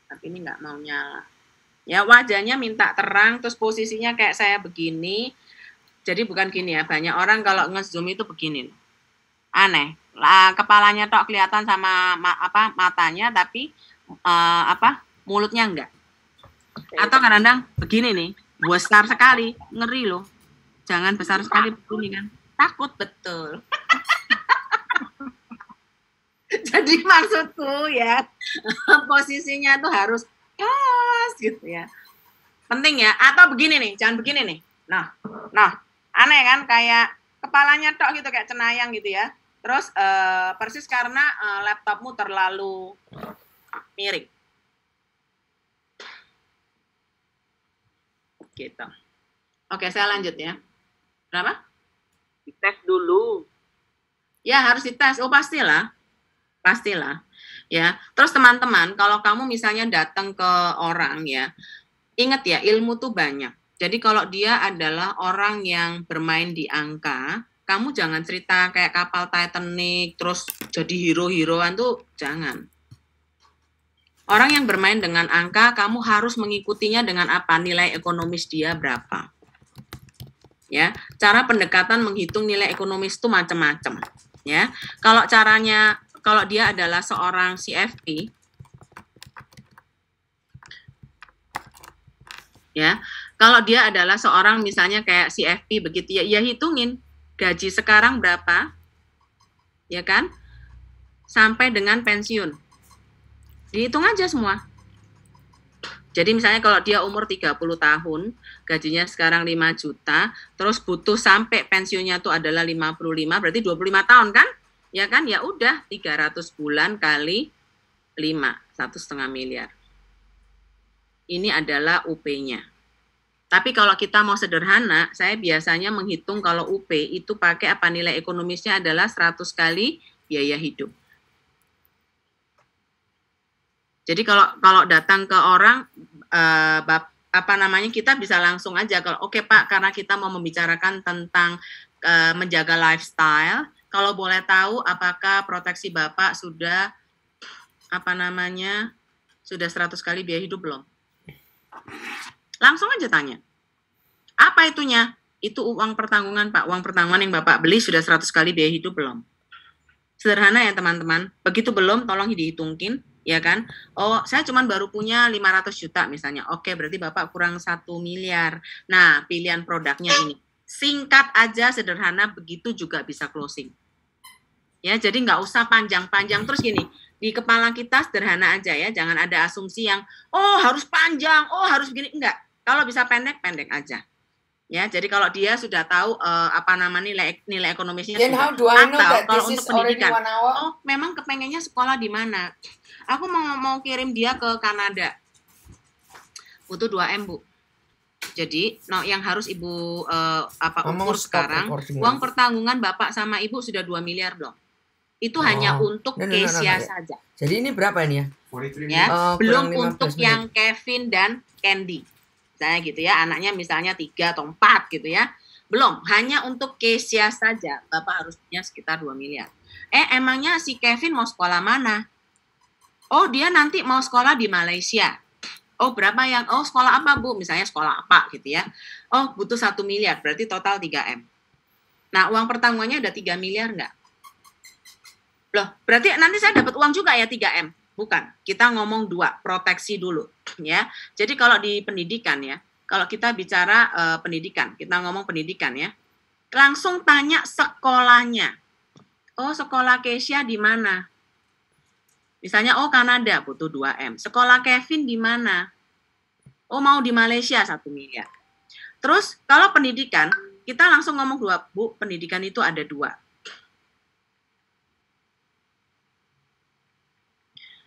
Tapi ini nggak mau nyala. Ya, wajahnya minta terang, terus posisinya kayak saya begini. Jadi bukan gini ya, banyak orang kalau nge-zoom itu begini. Aneh. Kepalanya tok kelihatan sama matanya, tapi mulutnya enggak. Atau kadang-kadang begini nih, besar sekali, ngeri loh. Jangan besar sekali begini kan, takut betul. Jadi maksudku ya, posisinya tuh harus pas gitu ya. Penting ya, atau begini nih, jangan begini nih. Nah, aneh kan, kayak kepalanya tok gitu, kayak cenayang gitu ya. Terus persis karena laptopmu terlalu miring. Gitu. Oke, saya lanjut ya. Kenapa? Dites dulu. Ya, harus dites. Oh, pastilah. Pastilah. Ya. Terus teman-teman, kalau kamu misalnya datang ke orang ya, ingat ya, ilmu tuh banyak. Jadi kalau dia adalah orang yang bermain di angka, kamu jangan cerita kayak kapal Titanic, terus jadi hero-heroan tuh jangan. Orang yang bermain dengan angka, kamu harus mengikutinya dengan apa? Nilai ekonomis dia berapa. Ya, cara pendekatan menghitung nilai ekonomis itu macam-macam. Ya, kalau dia adalah seorang CFP, ya, kalau dia adalah seorang misalnya kayak CFP begitu ya hitungin. Gaji sekarang berapa, ya kan, sampai dengan pensiun. Dihitung aja semua. Jadi misalnya kalau dia umur 30 tahun, gajinya sekarang 5 juta, terus butuh sampai pensiunnya itu adalah 55, berarti 25 tahun kan? Ya kan, ya udah 300 bulan kali 5, 1,5 miliar. Ini adalah UP-nya. Tapi kalau kita mau sederhana, saya biasanya menghitung kalau UP itu pakai apa, nilai ekonomisnya adalah 100 kali biaya hidup. Jadi kalau datang ke orang, kita bisa langsung aja, kalau oke Pak, karena kita mau membicarakan tentang menjaga lifestyle, kalau boleh tahu apakah proteksi Bapak sudah sudah 100 kali biaya hidup belum? Langsung aja tanya. Apa itunya? Itu uang pertanggungan, Pak. Uang pertanggungan yang Bapak beli sudah 100 kali biaya hidup belum? Sederhana ya, teman-teman. Begitu belum, tolong dihitungin, ya kan? Oh, saya cuma baru punya 500 juta misalnya. Oke, berarti Bapak kurang 1 miliar. Nah, pilihan produknya ini. Singkat aja, sederhana, begitu juga bisa closing. Ya, jadi nggak usah panjang-panjang. Terus gini, di kepala kita sederhana aja ya. Jangan ada asumsi yang, oh harus panjang, oh harus begini. Enggak. Kalau bisa pendek aja. Ya, jadi kalau dia sudah tahu nilai ekonomisnya sudah, atau kalau untuk pendidikan, oh memang kepengennya sekolah di mana? Aku mau kirim dia ke Kanada, butuh 2M Bu. Jadi, yang harus Ibu ukur sekarang, uang pertanggungan Bapak sama Ibu sudah 2 miliar dong. Itu hanya untuk Kesia saja. Jadi ini berapa ini ya? Ya, belum untuk yang Kevin dan Candy. Misalnya gitu ya, anaknya misalnya 3 atau 4 gitu ya. Belum, hanya untuk Kesia saja Bapak harus punya sekitar 2 miliar. Emangnya si Kevin mau sekolah mana? Oh, dia nanti mau sekolah di Malaysia. Oh, berapa yang? Oh, sekolah apa, Bu? Misalnya sekolah apa gitu ya. Oh, butuh 1 miliar, berarti total 3M. Nah, uang pertanggungannya ada 3 miliar enggak? Loh, berarti nanti saya dapat uang juga ya 3M. Bukan, kita ngomong 2, proteksi dulu ya. Jadi kalau di pendidikan ya, kalau kita bicara pendidikan, kita ngomong pendidikan ya, langsung tanya sekolahnya. Oh, sekolah Kesia di mana? Misalnya, oh Kanada butuh 2M. Sekolah Kevin di mana? Oh, mau di Malaysia 1 miliar. Terus kalau pendidikan, kita langsung ngomong 2, Bu, pendidikan itu ada 2.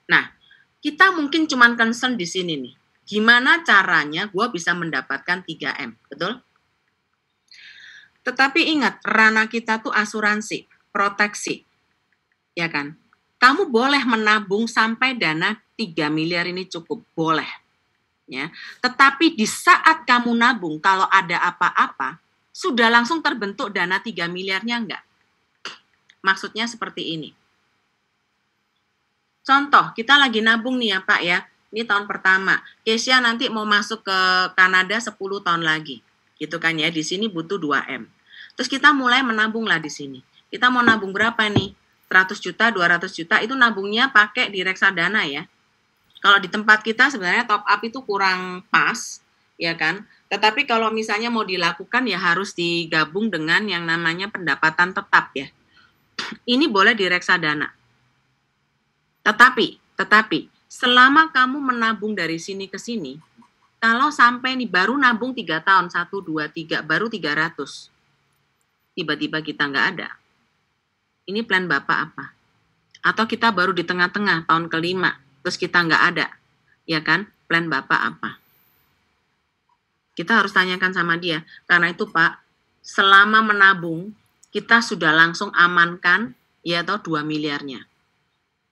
Nah, kita mungkin cuman concern di sini nih. Gimana caranya gue bisa mendapatkan 3M, betul? Tetapi ingat, ranah kita tuh asuransi, proteksi, ya kan? kamu boleh menabung sampai dana 3 miliar ini cukup, boleh. Ya. Tetapi di saat kamu nabung, kalau ada apa-apa, sudah langsung terbentuk dana 3 miliarnya enggak? Maksudnya seperti ini. Contoh, kita lagi nabung nih ya Pak ya, ini tahun pertama. Kesia nanti mau masuk ke Kanada 10 tahun lagi. Gitu kan ya, di sini butuh 2M. Terus kita mulai menabung lah di sini. Kita mau nabung berapa nih? 100 juta, 200 juta, itu nabungnya pakai di reksadana ya. Kalau di tempat kita sebenarnya top up itu kurang pas, ya kan? Tetapi kalau misalnya mau dilakukan ya harus digabung dengan yang namanya pendapatan tetap ya. Ini boleh di reksadana. Tetapi selama kamu menabung dari sini ke sini, kalau sampai nih baru nabung 3 tahun, 1, 2, 3, baru 300. Tiba-tiba kita nggak ada. Ini plan Bapak apa? Atau kita baru di tengah-tengah tahun kelima, terus kita nggak ada. Ya kan? Plan Bapak apa? Kita harus tanyakan sama dia. Karena itu Pak, selama menabung, kita sudah langsung amankan ya atau 2 miliarnya.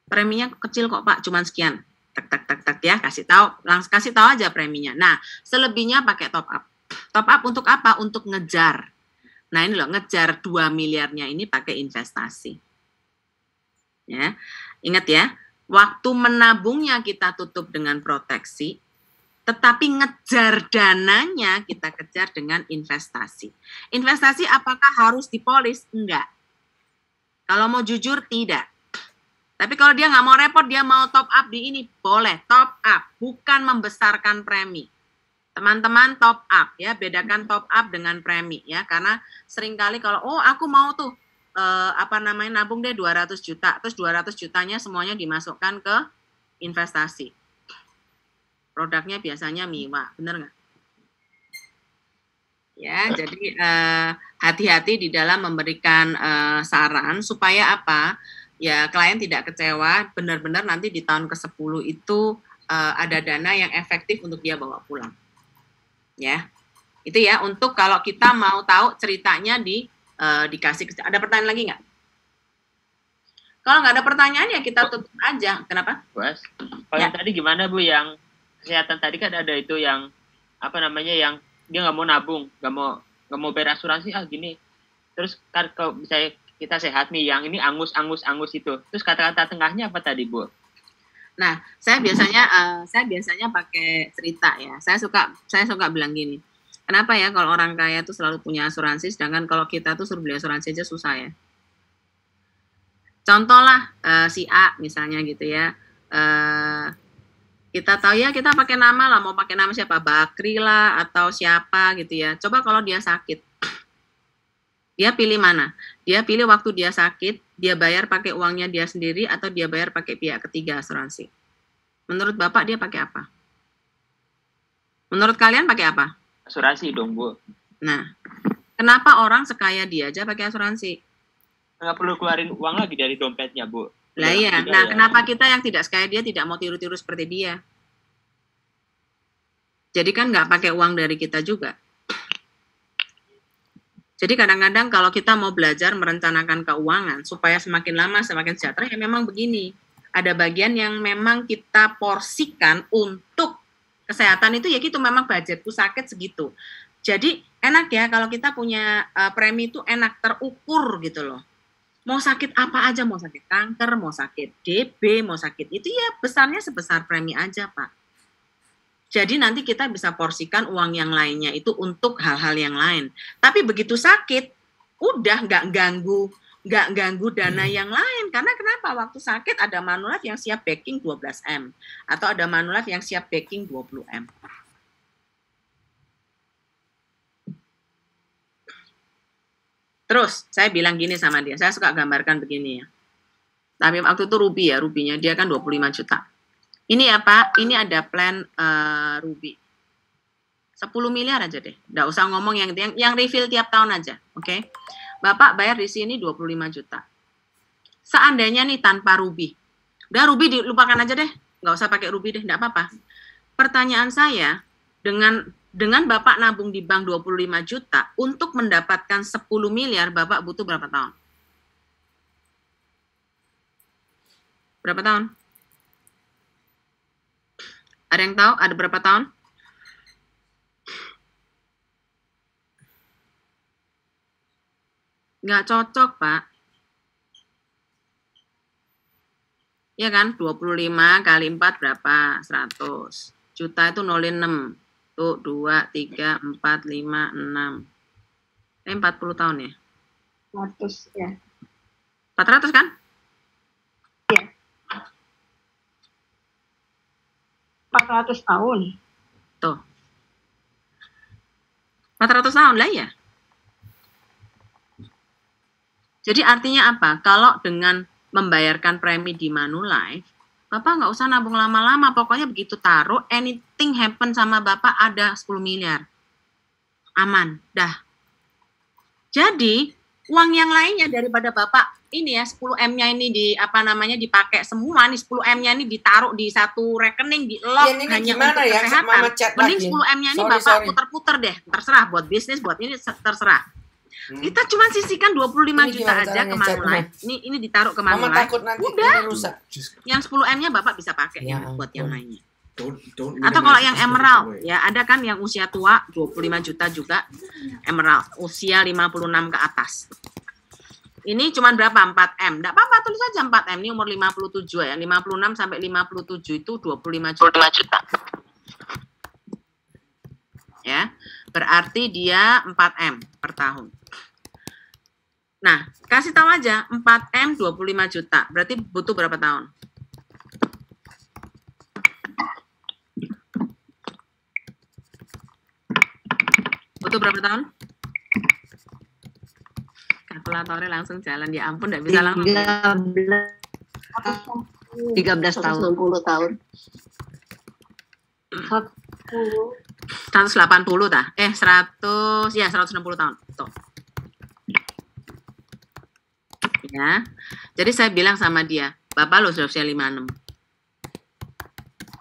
Preminya kecil kok Pak, cuman sekian. Tak ya, kasih tahu aja preminya. Nah, selebihnya pakai top up. Top up untuk apa? Untuk ngejar. Nah, ini loh, ngejar 2 miliarnya ini pakai investasi. Ya. Ingat ya, waktu menabungnya kita tutup dengan proteksi, tetapi ngejar dananya kita kejar dengan investasi. Investasi apakah harus dipolis? Enggak. Kalau mau jujur, tidak. Tapi kalau dia nggak mau repot, dia mau top up di ini, boleh top up, bukan membesarkan premi. Teman-teman top up ya, bedakan top up dengan premi ya, karena seringkali kalau aku mau tuh nabung deh 200 juta, terus 200 jutanya semuanya dimasukkan ke investasi. Produknya biasanya mewah, bener nggak? Ya, jadi hati-hati di dalam memberikan saran supaya apa? Ya, klien tidak kecewa, benar-benar nanti di tahun ke-10 itu ada dana yang efektif untuk dia bawa pulang. Ya, itu ya, untuk kalau kita mau tahu ceritanya dikasih. Ada pertanyaan lagi nggak? Kalau nggak ada pertanyaan ya kita tutup aja. Kenapa? Bos, kalau yang tadi gimana Bu, yang kesehatan tadi kan ada itu yang, yang dia nggak mau nabung, nggak mau bayar asuransi, gini. Terus kan kalau misalnya kita sehat nih, yang ini angus itu. Terus kata-kata tengahnya apa tadi, Bu? Nah, saya biasanya pakai cerita ya. Saya suka bilang gini. Kenapa ya kalau orang kaya tuh selalu punya asuransi, sedangkan kalau kita tuh suruh beli asuransi aja susah ya. Contoh lah si A misalnya gitu ya. Kita tahu ya, kita pakai nama lah, mau pakai nama siapa, Bakri lah atau siapa gitu ya. Coba kalau dia sakit. Dia pilih mana? Dia pilih waktu dia sakit, dia bayar pakai uangnya dia sendiri atau dia bayar pakai pihak ketiga asuransi. Menurut Bapak dia pakai apa? Menurut kalian pakai apa? Asuransi dong, Bu. Nah, kenapa orang sekaya dia aja pakai asuransi? Nggak perlu keluarin uang lagi dari dompetnya, Bu. Lah iya. Nah, kenapa kita yang tidak sekaya dia tidak mau tiru-tiru seperti dia? Jadi kan nggak pakai uang dari kita juga. Jadi kadang-kadang kalau kita mau belajar merencanakan keuangan supaya semakin lama semakin sejahtera, ya memang begini. Ada bagian yang memang kita porsikan untuk kesehatan itu ya gitu, memang budgetku sakit segitu. Jadi enak ya kalau kita punya premi itu enak, terukur gitu loh. Mau sakit apa aja, mau sakit kanker, mau sakit DB, mau sakit itu ya besarnya sebesar premi aja Pak. Jadi nanti kita bisa porsikan uang yang lainnya itu untuk hal-hal yang lain. Tapi begitu sakit, udah nggak ganggu dana yang lain. Karena kenapa? Waktu sakit ada Manulife yang siap backing 12M. Atau ada Manulife yang siap backing 20M. Terus, saya bilang gini sama dia. Saya suka gambarkan begini ya. Tapi waktu itu Ruby ya, Ruby-nya dia kan 25 juta. Ini ya Pak, ini ada plan Ruby. 10 miliar aja deh. Nggak usah ngomong yang refill tiap tahun aja. Oke. Bapak bayar di sini 25 juta. Seandainya nih tanpa Ruby. Udah Ruby dilupakan aja deh. Nggak usah pakai Ruby deh, nggak apa-apa. Pertanyaan saya, dengan Bapak nabung di bank 25 juta, untuk mendapatkan 10 miliar, Bapak butuh berapa tahun? Berapa tahun? Ada yang tahu? Ada berapa tahun? Nggak cocok, Pak. Ya kan? 25 kali 4 berapa? 100. Juta itu nolin 6. Tuh, 2, 3, 4, 5, 6. 40 tahun ya? 100 ya. 400 kan? Iya. 400 tahun. Tuh. 400 tahun lah ya. Jadi artinya apa? Kalau dengan membayarkan premi di Manulife, Bapak nggak usah nabung lama-lama. Pokoknya begitu taruh, anything happen sama Bapak ada 10 miliar. Aman, dah. Jadi, uang yang lainnya daripada Bapak, ini ya 10 M-nya ini dipakai semua, nih 10 M-nya ini ditaruh di satu rekening, di lock Ini hanya gimana untuk ya? kesehatan. Mama chat Mending lagi. 10 M-nya ini Sorry, Bapak sorry. puter-puter deh, terserah buat bisnis, buat ini terserah. Kita cuma sisihkan 25 Ini juta gimana aja caranya ke chat, Manulife. Ini ditaruh ke Mama Manulife. takut nanti Udah. ini rusak. Yang 10 M-nya Bapak bisa pakai Ya buat yang lainnya. Don't Atau kalau minimize yang the emerald, away. ya ada kan yang usia tua 25 juta juga emerald, usia 56 ke atas. Ini cuma berapa? 4 M. Enggak apa-apa, tulis aja 4 M. Ini umur 57 ya. 56 sampai 57 itu 25 juta. Ya. Berarti dia 4 M per tahun. Nah, kasih tahu aja 4 M 25 juta. Berarti butuh berapa tahun? Butuh berapa tahun? Kalkulatornya langsung jalan. Ya ampun, enggak bisa langsung. 13 tahun. 60 tahun. 180 tah? 100 ya 160 tahun. Tuh. Ya. Jadi saya bilang sama dia, Bapak lo sudah usia 56.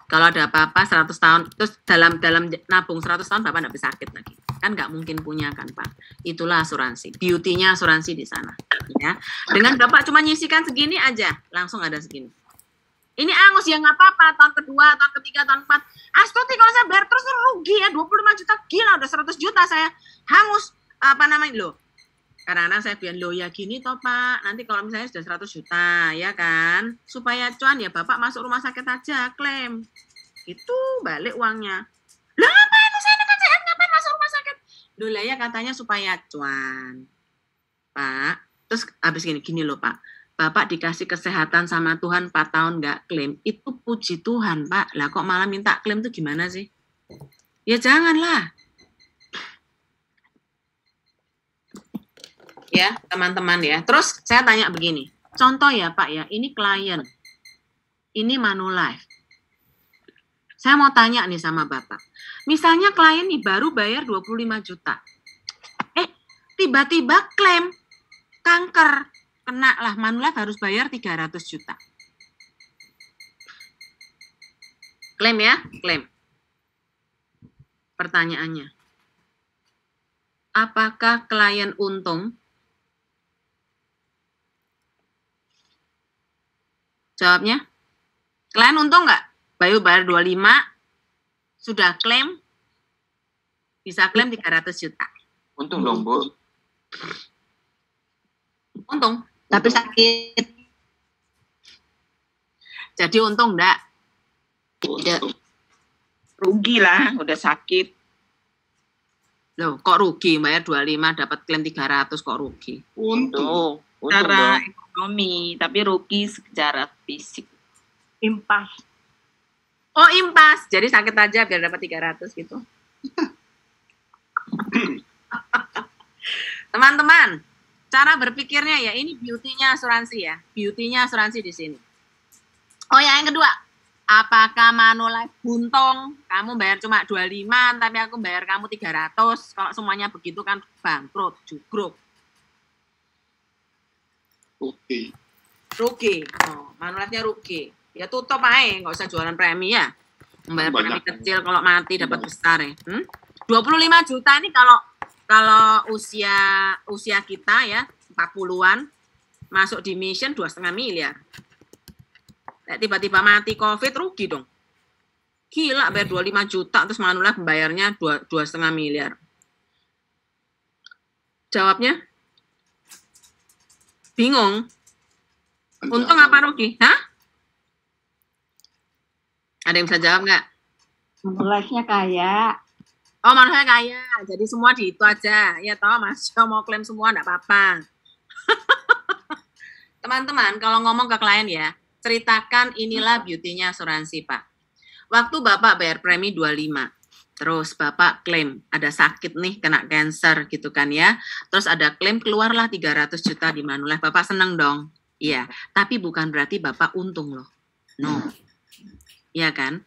Kalau ada apa-apa 100 tahun, terus dalam nabung 100 tahun Bapak enggak bisa sakit lagi. Kan nggak mungkin punya kan, Pak. Itulah asuransi. Beauty-nya asuransi di sana. Ya. Dengan Bapak cuma nyisikan segini aja, langsung ada segini. Ini angus ya nggak apa-apa, tahun kedua, tahun ketiga, tahun keempat. Astuti kalau saya bayar terus rugi ya, 25 juta, gila udah 100 juta saya hangus, loh. Kadang-kadang saya bilang, loh ya gini toh Pak, nanti kalau misalnya sudah 100 juta, ya kan, supaya cuan ya Bapak masuk rumah sakit aja, klaim. Itu balik uangnya. Lah ngapain saya kan sehat, ngapain masuk rumah sakit? Loh lah ya katanya supaya cuan. Pak, terus habis gini loh Pak. Bapak dikasih kesehatan sama Tuhan 4 tahun nggak klaim, itu puji Tuhan Pak. Lah kok malah minta klaim tuh gimana sih? Ya janganlah. Ya teman-teman ya. Terus saya tanya begini, contoh ya Pak ya, ini klien, ini Manulife. Saya mau tanya nih sama Bapak. Misalnya klien nih baru bayar 25 juta. Tiba-tiba klaim kanker. Kena lah, Manulife harus bayar 300 juta. Klaim ya, klaim. Pertanyaannya, apakah klien untung? Jawabnya, klien untung nggak? Bayu bayar 25, sudah klaim, bisa klaim 300 juta. Untung dong, Bu. Untung. Tapi sakit. Jadi untung enggak? Tidak. Rugi lah, udah sakit. Loh, kok rugi? Bayar 25 dapat klaim 300 kok rugi? Untung. Secara ekonomi, tapi rugi secara fisik. Impas. Oh, impas. Jadi sakit aja biar dapat 300 gitu. Teman-teman, cara berpikirnya ya, ini beauty-nya asuransi ya. Beauty-nya asuransi di sini. Oh ya, yang kedua. Apakah Manulife buntung? Kamu bayar cuma 25, tapi aku bayar kamu 300. Kalau semuanya begitu kan bangkrut, jugruk. Oke. Rugi. Oh, Manulife-nya rugi. Ya tutup aja, nggak usah jualan premi ya. Membayar premi kecil, kalau mati dapat besar ya. 25 juta ini kalau usia kita ya 40-an masuk di mission 2,5 miliar. tiba-tiba mati COVID, rugi dong. Gila, bayar 25 juta, terus Manulife bayarnya 2,5 miliar. Jawabnya? Bingung. Untung apa rugi? Hah? Ada yang bisa jawab nggak? Manulife-nya kaya. Oh, Manulife kaya. Jadi semua di itu aja. Ya toh, Mas Jo mau klaim semua nggak apa-apa. Teman-teman, kalau ngomong ke klien ya, ceritakan inilah beauty-nya asuransi, Pak. Waktu Bapak bayar premi 25, terus Bapak klaim ada sakit nih, kena cancer gitu kan ya. Terus ada klaim keluarlah 300 juta di Manulife. Bapak seneng dong? Iya, tapi bukan berarti Bapak untung loh. No. Iya kan?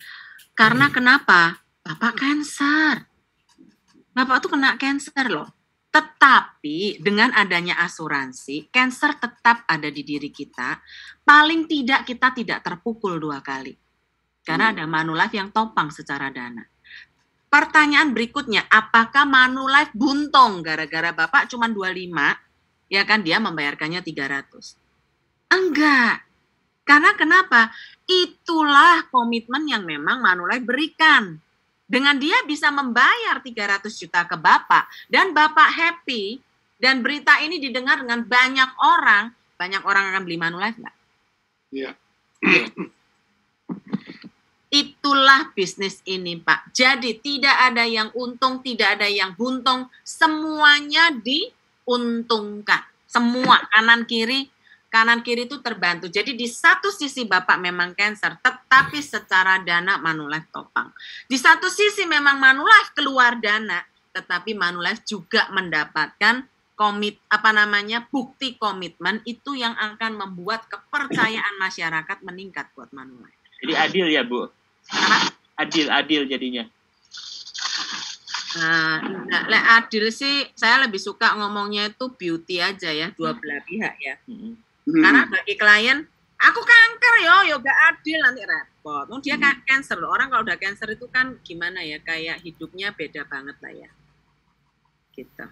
Karena kenapa? Bapak cancer. Bapak tuh kena cancer loh. Tetapi dengan adanya asuransi, cancer tetap ada di diri kita. Paling tidak kita tidak terpukul 2 kali. Karena ada Manulife yang topang secara dana. Pertanyaan berikutnya, apakah Manulife buntung gara-gara Bapak cuma 25, ya kan dia membayarkannya 300? Enggak. Karena kenapa? Itulah komitmen yang memang Manulife berikan. Dengan dia bisa membayar 300 juta ke Bapak, dan Bapak happy, dan berita ini didengar dengan banyak orang akan beli Manulife nggak? Iya. Itulah bisnis ini, Pak. Jadi tidak ada yang untung, tidak ada yang buntung, semuanya diuntungkan. Semua kanan kiri itu terbantu. Jadi di satu sisi Bapak memang cancer, tetapi secara dana Manulife topang. Di satu sisi memang Manulife keluar dana, tetapi Manulife juga mendapatkan bukti komitmen itu yang akan membuat kepercayaan masyarakat meningkat buat Manulife. Jadi adil ya, Bu? Adil jadinya. Nah, adil sih saya lebih suka ngomongnya itu beauty aja ya, dua belah pihak ya. Karena bagi klien, aku kanker yo gak adil, nanti repot. Dia cancer loh. Orang kalau udah cancer itu kan gimana ya, kayak hidupnya beda banget lah ya. Gitu.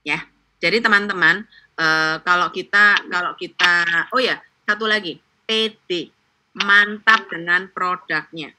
Ya. Jadi teman-teman, kalau kita oh ya, satu lagi, PD. Mantap dengan produknya.